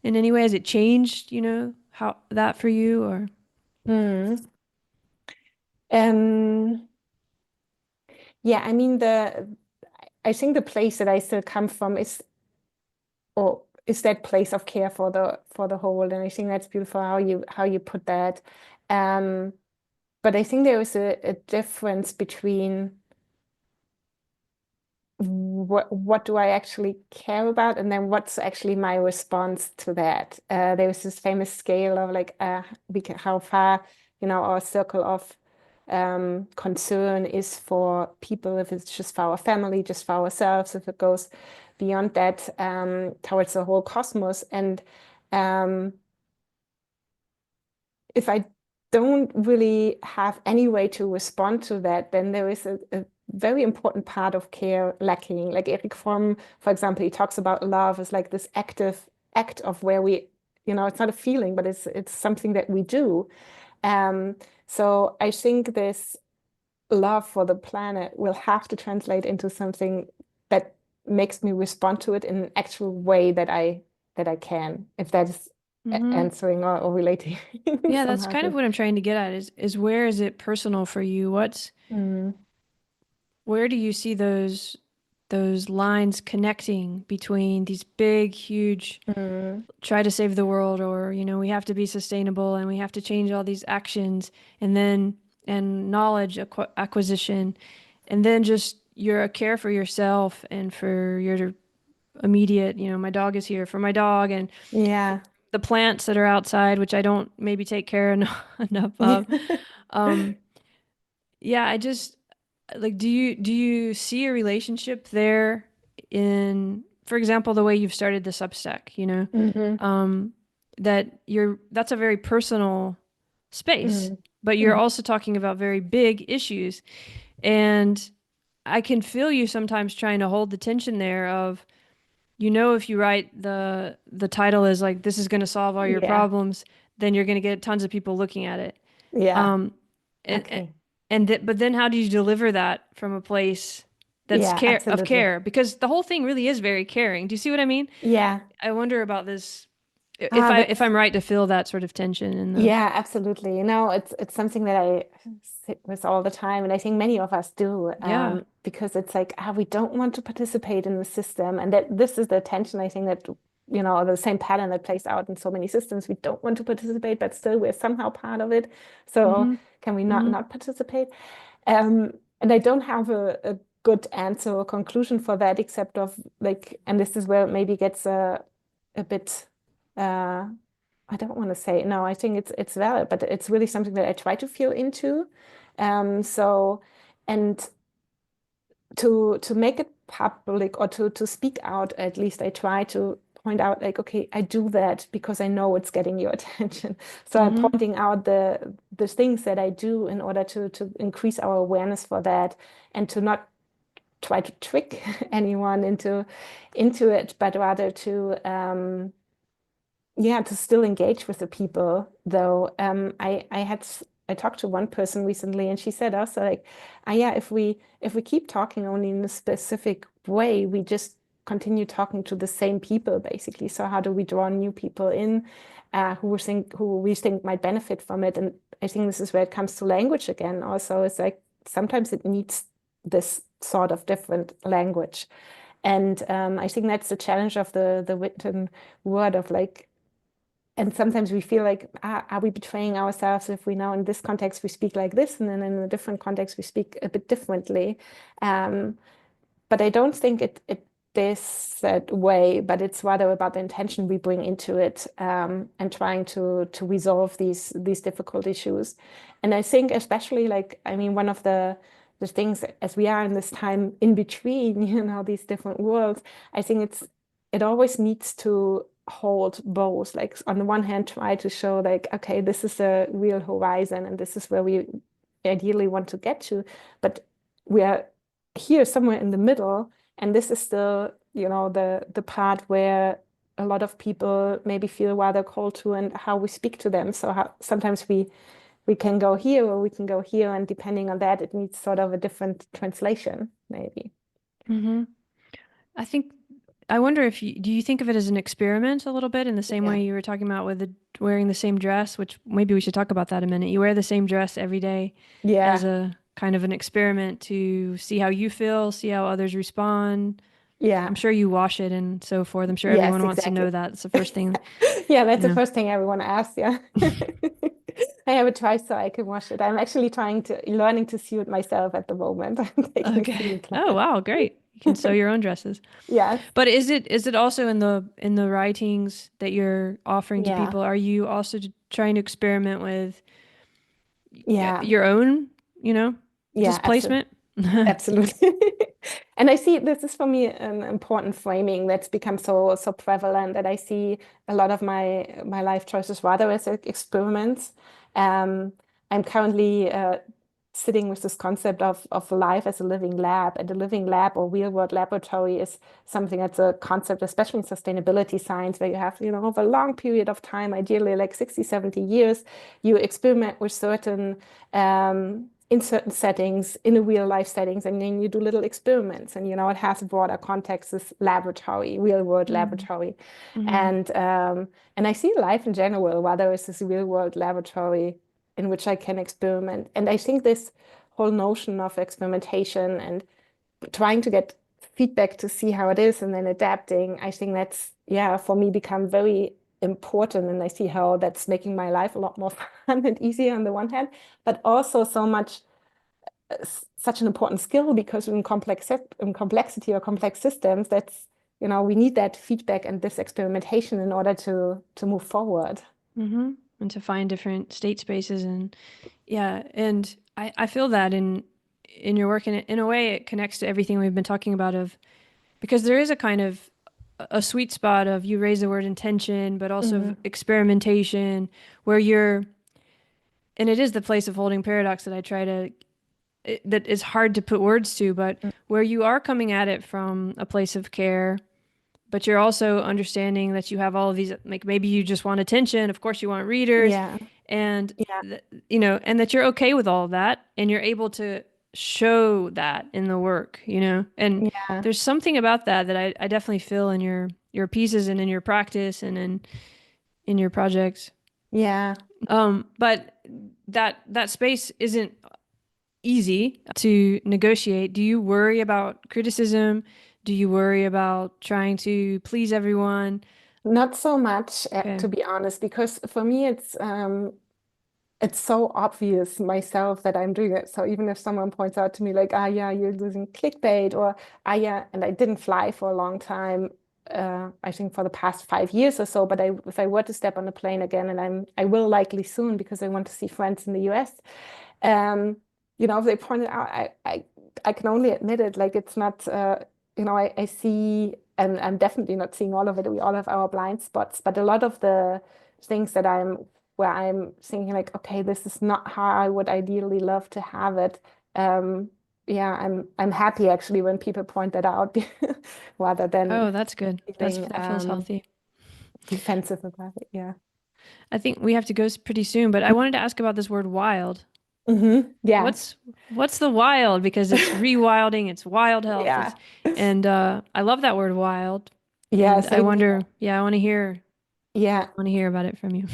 in any way? Has it changed, how that for you or? Mm. Um, yeah, I mean I think the place that I still come from is that place of care for the whole, and I think that's beautiful how you put that. Um, but I think there is a difference between what do I actually care about, and then what's actually my response to that. There's this famous scale of like how far our circle of concern is for people, if it's just for our family, just for ourselves, if it goes beyond that towards the whole cosmos. And um, if I don't really have any way to respond to that, then there is a very important part of care lacking. Like Eric Fromm, for example, he talks about love as like this active act of where it's not a feeling, but it's something that we do. Um, so I think this love for the planet will have to translate into something that makes me respond to it in an actual way that I can, if that is Mm-hmm. answering or relating Yeah, that's somehow kind of to. what I'm trying to get at is where is it personal for you? Mm, Where do you see those lines connecting between these big, huge mm, try to save the world, or we have to be sustainable and we have to change all these actions, and knowledge acquisition, and then just your care for yourself and for your immediate, my dog is here for my dog, and yeah. the plants that are outside, which I don't maybe take care enough of. Um, yeah, I just like, do you see a relationship there in, for example, the way you've started the Substack, Hmm. um, that's a very personal space, Mm, but you're hmm. also talking about very big issues. And I can feel you sometimes trying to hold the tension there of, if you write the title is like, this is going to solve all your Yeah. problems, then you're going to get tons of people looking at it. Yeah. Um, and Okay. but then how do you deliver that from a place that's Yeah, care of absolutely. care? Because the whole thing really is very caring. Do you see what I mean? Yeah. I wonder about this, if Ah, if that's I'm right to feel that sort of tension in the. Yeah, absolutely. It's something that I sit with all the time, and I think many of us do, Yeah. because it's like we don't want to participate in the system, and that this is the tension. I think that the same pattern that plays out in so many systems. We don't want to participate, but still we're somehow part of it. So Mm-hmm. can we not Mm-hmm. not participate? And I don't have a good answer or conclusion for that, except of like, and this is where it maybe gets a bit. Uh, I don't want to say no. I think it's valid, but it's really something that I try to feel into. So, and to make it public or to speak out, at least I try to point out like, okay, I do that because I know it's getting your attention. So I'm Mm-hmm. pointing out the things that I do in order to increase our awareness for that, and to not try to trick anyone into it, but rather to yeah, to still engage with the people. Though I talked to one person recently, and she said also like, yeah, if we keep talking only in a specific way, we just continue talking to the same people basically. So how do we draw new people in, who we think might benefit from it? And I think this is where it comes to language again. Also, it's like sometimes it needs this sort of different language. And I think that's the challenge of the written word of like and sometimes we feel like, are we betraying ourselves if we now in this context we speak like this, and then in a different context we speak a bit differently. But I don't think it is that way, but it's rather about the intention we bring into it, and trying to resolve these difficult issues. And I think especially like, I mean, one of the things as we are in this time in between, these different worlds, I think it always needs to hold both. Like on the one hand, try to show like, okay, this is a real horizon and this is where we ideally want to get to, but we are here somewhere in the middle, and this is still, the part where a lot of people maybe feel rather cold to, and how we speak to them. So sometimes we can go here or we can go here, and depending on that, it needs sort of a different translation, maybe. Mm-hmm. I wonder if do you think of it as an experiment a little bit in the same Yeah. way you were talking about with wearing the same dress, which maybe we should talk about that a minute. You wear the same dress every day as Yeah. a kind of an experiment to see how you feel, see how others respond. Yeah. I'm sure you wash it and so forth. I'm sure Yes, everyone wants to know exactly. that. It's the first thing, Yeah, that's you the know. first thing everyone asks. Yeah. I have a try so I can wash it. I'm actually learning to sew it myself at the moment. I'm taking a Okay. sewing class. Oh, wow, great. You can sew your own dresses. Yes. But is it also in the writings that you're offering to Yeah. people? Are you also trying to experiment with Yeah. your own, Yeah, absolutely. displacement? Absolutely. And I see this is for me an important framing that's become so prevalent, that I see a lot of my life choices rather as experiments. Um, I'm currently sitting with this concept of life as a living lab, and a living lab or real world laboratory is something that's a concept, especially in sustainability science, where you have, over a long period of time, ideally like 60, 70 years, you experiment with in certain settings, in a real life settings, and then you do little experiments, and it has a broader context, this laboratory, real world laboratory. Mm-hmm. And I see life in general, whether it's this real world laboratory in which I can experiment. And I think this whole notion of experimentation and trying to get feedback to see how it is and then adapting, I think that's, yeah, for me become very important. And I see how that's making my life a lot more fun and easier on the one hand, but also such an important skill, because in complexity or complex systems, that's, we need that feedback and this experimentation in order to move forward. Mm-hmm. And to find different state spaces and yeah, and I feel that in your work, and in a way it connects to everything we've been talking about of because there is a kind of a sweet spot of you raise the word intention, but also of Hmm. experimentation where you're and it is the place of holding paradox that I try to that is hard to put words to, but where you are coming at it from a place of care, but you're also understanding that you have all of these, like maybe you just want attention. Of course, you want readers, Yeah. and Yeah. and that you're okay with all of that, and you're able to show that in the work, And Yeah. there's something about that I definitely feel in your pieces and in your practice and in your projects. Yeah. But that space isn't easy to negotiate. Do you worry about criticism? Do you worry about trying to please everyone? Not so much, Okay. to be honest, because for me it's so obvious myself that I'm doing it. So even if someone points out to me like, ah, yeah, you're using clickbait, or ah, yeah, and I didn't fly for a long time, I think for the past 5 years or so. But if I were to step on a plane again, and I will likely soon because I want to see friends in the US, um, if they point it out, I can only admit it. Like it's not, I see, and I'm definitely not seeing all of it. We all have our blind spots, but a lot of the things where I'm thinking like, okay, this is not how I would ideally love to have it. Yeah, I'm happy actually when people point that out, rather than Oh, that's good. feeling That feels healthy. defensive about it. Yeah. I think we have to go pretty soon, but I wanted to ask about this word wild. Yeah. What's the wild? Because it's rewilding, it's wild health. Yeah. And I love that word wild. Yeah, And I same wonder, here. yeah, Yeah. I want to hear about it from you.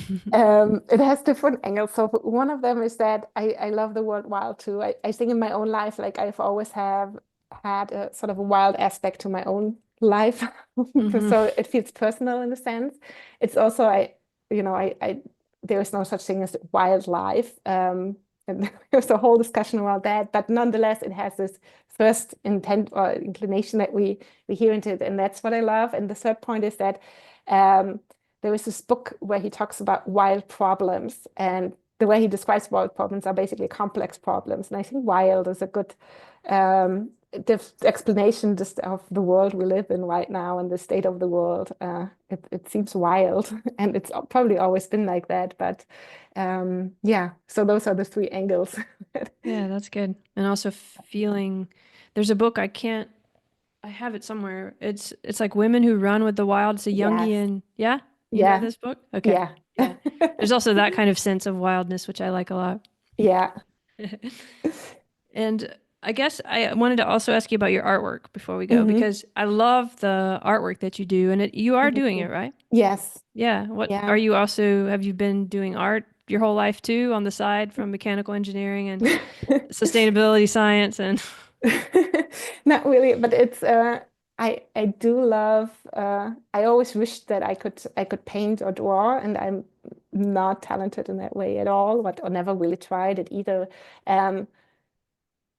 It has different angles. So one of them is that I love the word wild too. I think in my own life, like I've always have had a sort of a wild aspect to my own life. Hmm. So it feels personal in a sense. It's also there is no such thing as wildlife. And there's a whole discussion about that, but nonetheless, it has this first intent or inclination that we hear into it, and that's what I love. And the third point is that there is this book where he talks about wild problems, and the way he describes wild problems are basically complex problems. And I think wild is a good explanation just of the world we live in right now and the state of the world. It seems wild, and it's probably always been like that. But yeah, so those are the three angles. Yeah, that's good. And also feeling, there's a book I have it somewhere. It's like Women Who Run with the Wild. It's a Yes. Jungian. Yeah? You know Yeah. this book? Okay. Yeah. Yeah. There's also that kind of sense of wildness, which I like a lot. Yeah. And I guess I wanted to also ask you about your artwork before we go, Hmm. because I love the artwork that you do, and you are Thank doing it, you. right? Yes. Yeah. Yeah. Have you been doing art your whole life too on the side from mechanical engineering and sustainability science and Not really, but it's I do love I always wished that I could paint or draw, and I'm not talented in that way at all, but or never really tried it either. Um,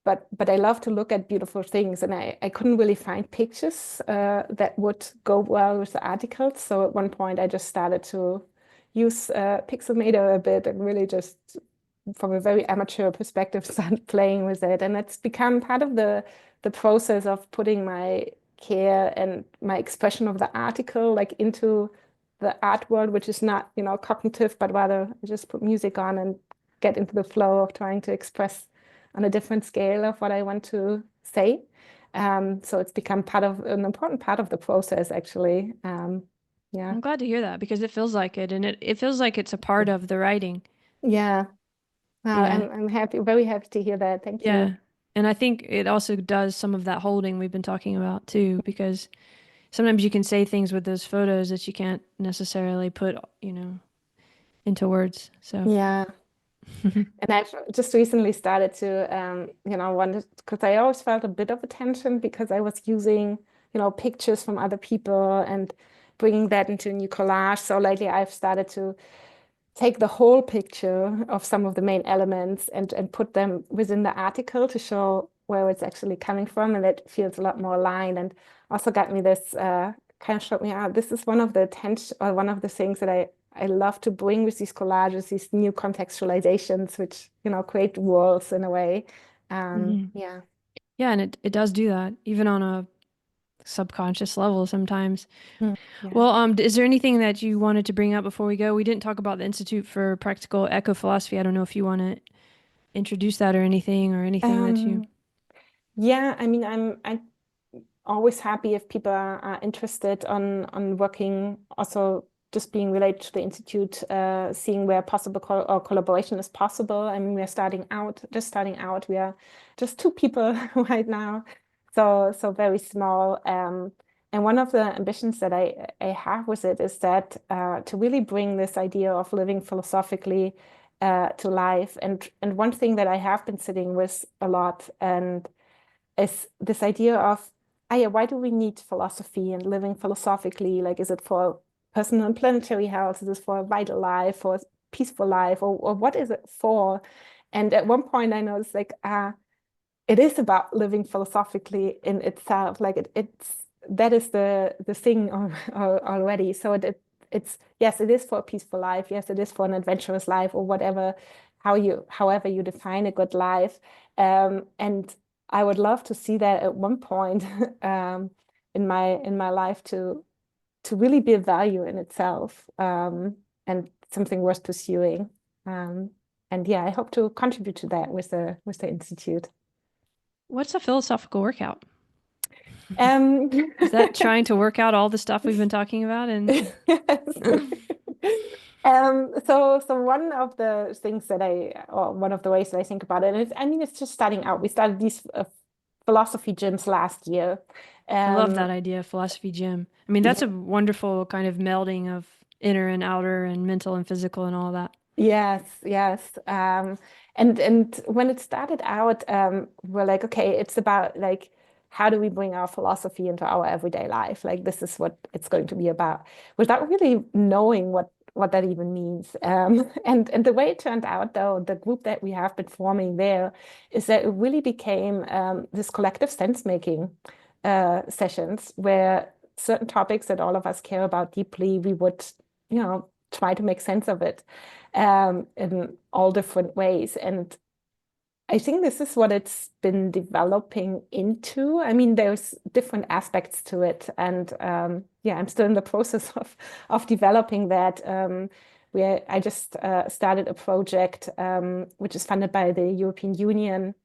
but I love to look at beautiful things, and I couldn't really find pictures that would go well with the articles. So at one point I just started to use Pixelmator a bit and really just from a very amateur perspective started playing with it. And it's become part of the process of putting my care and my expression of the article like into the art world, which is not, cognitive, but rather I just put music on and get into the flow of trying to express on a different scale of what I want to say. So it's become an important part of the process, actually. Yeah. I'm glad to hear that because it feels like it and it feels like it's a part of the writing. Yeah. Wow, Yeah. I'm happy, very happy to hear that. Thank you. Yeah. And I think it also does some of that holding we've been talking about too, because sometimes you can say things with those photos that you can't necessarily put, into words. So, Yeah. And I've just recently started to, wanted, because I always felt a bit of a tension because I was using, pictures from other people and bringing that into a new collage. So lately I've started to take the whole picture of some of the main elements and put them within the article to show where it's actually coming from. And it feels a lot more aligned, and also got me this, kind of showed me out. This is one of the one of the things that I love to bring with these collages, these new contextualizations, which, create worlds in a way. mhm. Yeah. Yeah. And it does do that even on a subconscious level sometimes. Mm, yeah. Well, is there anything that you wanted to bring up before we go? We didn't talk about the Institute for Practical Eco-Philosophy. I don't know if you want to introduce that or anything that you. Um, yeah, I mean, I'm always happy if people are interested on working, also just being related to the institute, seeing where possible or collaboration is possible. I mean, we're just starting out. We are just two people right now, so very small. And one of the ambitions that I have with it is that to really bring this idea of living philosophically to life. And one thing that I have been sitting with a lot and is this idea of, yeah, why do we need philosophy and living philosophically? Like, is it for personal and planetary health? Is it for a vital life, for a peaceful life, or what is it for? And at one point, I noticed like, it is about living philosophically in itself. Like it's that is the thing already. So it's yes, it is for a peaceful life. Yes, it is for an adventurous life or whatever, however you define a good life. And I would love to see that at one point in my life to really be a value in itself, and something worth pursuing. Um, and yeah, I hope to contribute to that with the institute. What's a philosophical workout? Um, Is that trying to work out all the stuff we've been talking about? And yes. So one of the things or one of the ways that I think about it is, I mean, it's just starting out. We started these philosophy gyms last year. I love Um, that idea, philosophy gym. I mean, that's a wonderful kind of melding of inner and outer and mental and physical and all that. Yes, yes. And when it started out, we're like, okay, it's about like how do we bring our philosophy into our everyday life? Like this is what it's going to be about, without really knowing what that even means. And the way it turned out, though, the group that we have been forming there is that it really became this collective sense-making sessions where certain topics that all of us care about deeply, we would, try to make sense of it in all different ways. And I think this is what it's been developing into. I mean, there's different aspects to it. And I'm still in the process of developing that. I just started a project which is funded by the European Union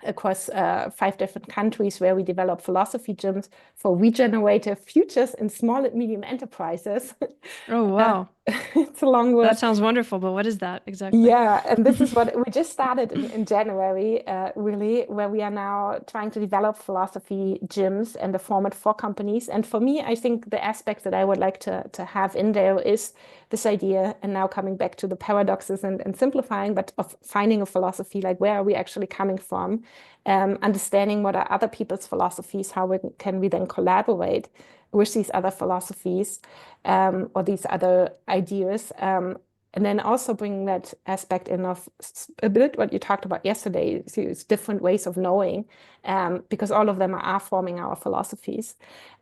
across 5 different countries, where we develop philosophy gyms for regenerative futures in small and medium enterprises. Oh, wow. It's a long word. That sounds wonderful, but what is that exactly? Yeah, and this is what we just started in January, really, where we are now trying to develop philosophy gyms and the format for companies. And for me, I think the aspect that I would like to have in there is this idea, and now coming back to the paradoxes and simplifying, but of finding a philosophy, like where are we actually coming from, understanding what are other people's philosophies, how can we then collaborate with these other philosophies or these other ideas. And then also bringing that aspect in of a bit what you talked about yesterday, is different ways of knowing, because all of them are forming our philosophies.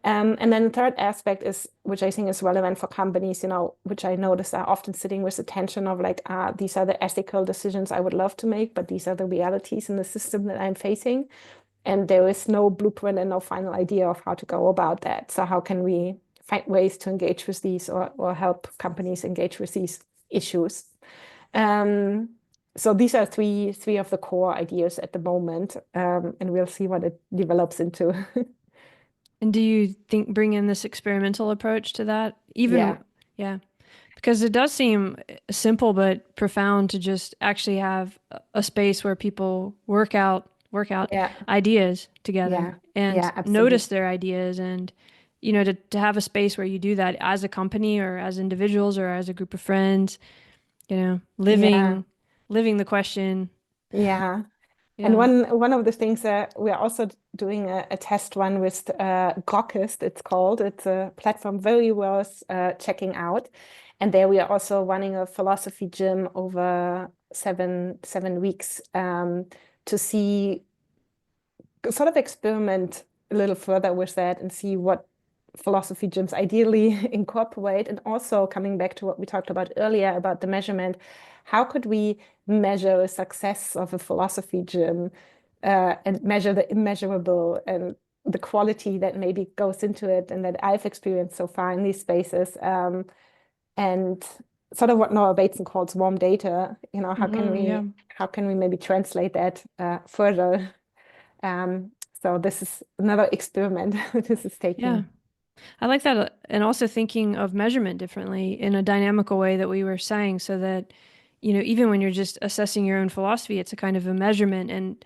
And then the third aspect is, which I think is relevant for companies, which I notice are often sitting with the tension of like, these are the ethical decisions I would love to make, but these are the realities in the system that I'm facing. And there is no blueprint and no final idea of how to go about that. So how can we find ways to engage with these or help companies engage with these issues? So these are three of the core ideas at the moment, and we'll see what it develops into. And do you think bring in this experimental approach to that? Yeah. Because it does seem simple but profound to just actually have a space where people work out ideas together and notice their ideas, and to have a space where you do that as a company or as individuals or as a group of friends, living the question. Yeah. And one of the things that we're also doing a test run with Grokist, it's called. It's a platform very worth checking out. And there we are also running a philosophy gym over seven weeks to see, sort of experiment a little further with that and see what philosophy gyms ideally incorporate. And also coming back to what we talked about earlier about the measurement, how could we measure the success of a philosophy gym and measure the immeasurable and the quality that maybe goes into it and that I've experienced so far in these spaces, and sort of what Noah Bateson calls warm data. How can we maybe translate that further? So this is another experiment this is taking. Yeah. I like that. And also thinking of measurement differently in a dynamical way that we were saying, so that, even when you're just assessing your own philosophy, it's a kind of a measurement, and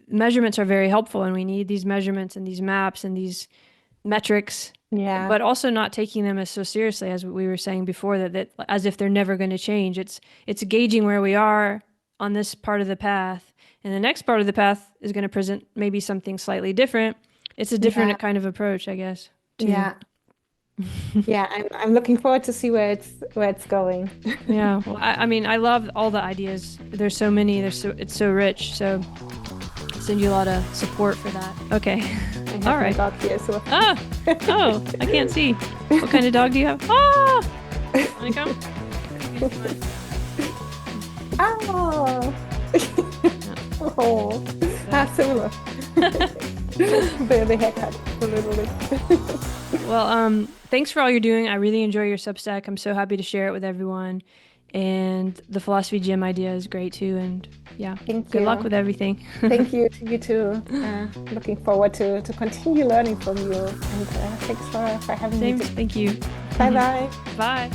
measurements are very helpful. And we need these measurements and these maps and these metrics, but also not taking them as so seriously as we were saying before, that as if they're never going to change. It's gauging where we are on this part of the path, and the next part of the path is going to present maybe something slightly different. It's a different kind of approach, I guess. Yeah. I'm looking forward to see where it's going. Yeah. Well, I mean, I love all the ideas. There's so many. It's so rich. So I'll send you a lot of support for that. Okay. All right. Dog here, so. Oh, I can't see. What kind of dog do you have? Oh, want to come? Oh. Oh. Similar. The haircut a little bit. Well, thanks for all you're doing. I really enjoy your Substack. I'm so happy to share it with everyone. And the philosophy gym idea is great too. And good luck with everything. Thank you to you too. Looking forward to continue learning from you. And thanks for having me. Thank you. Bye-bye. Bye.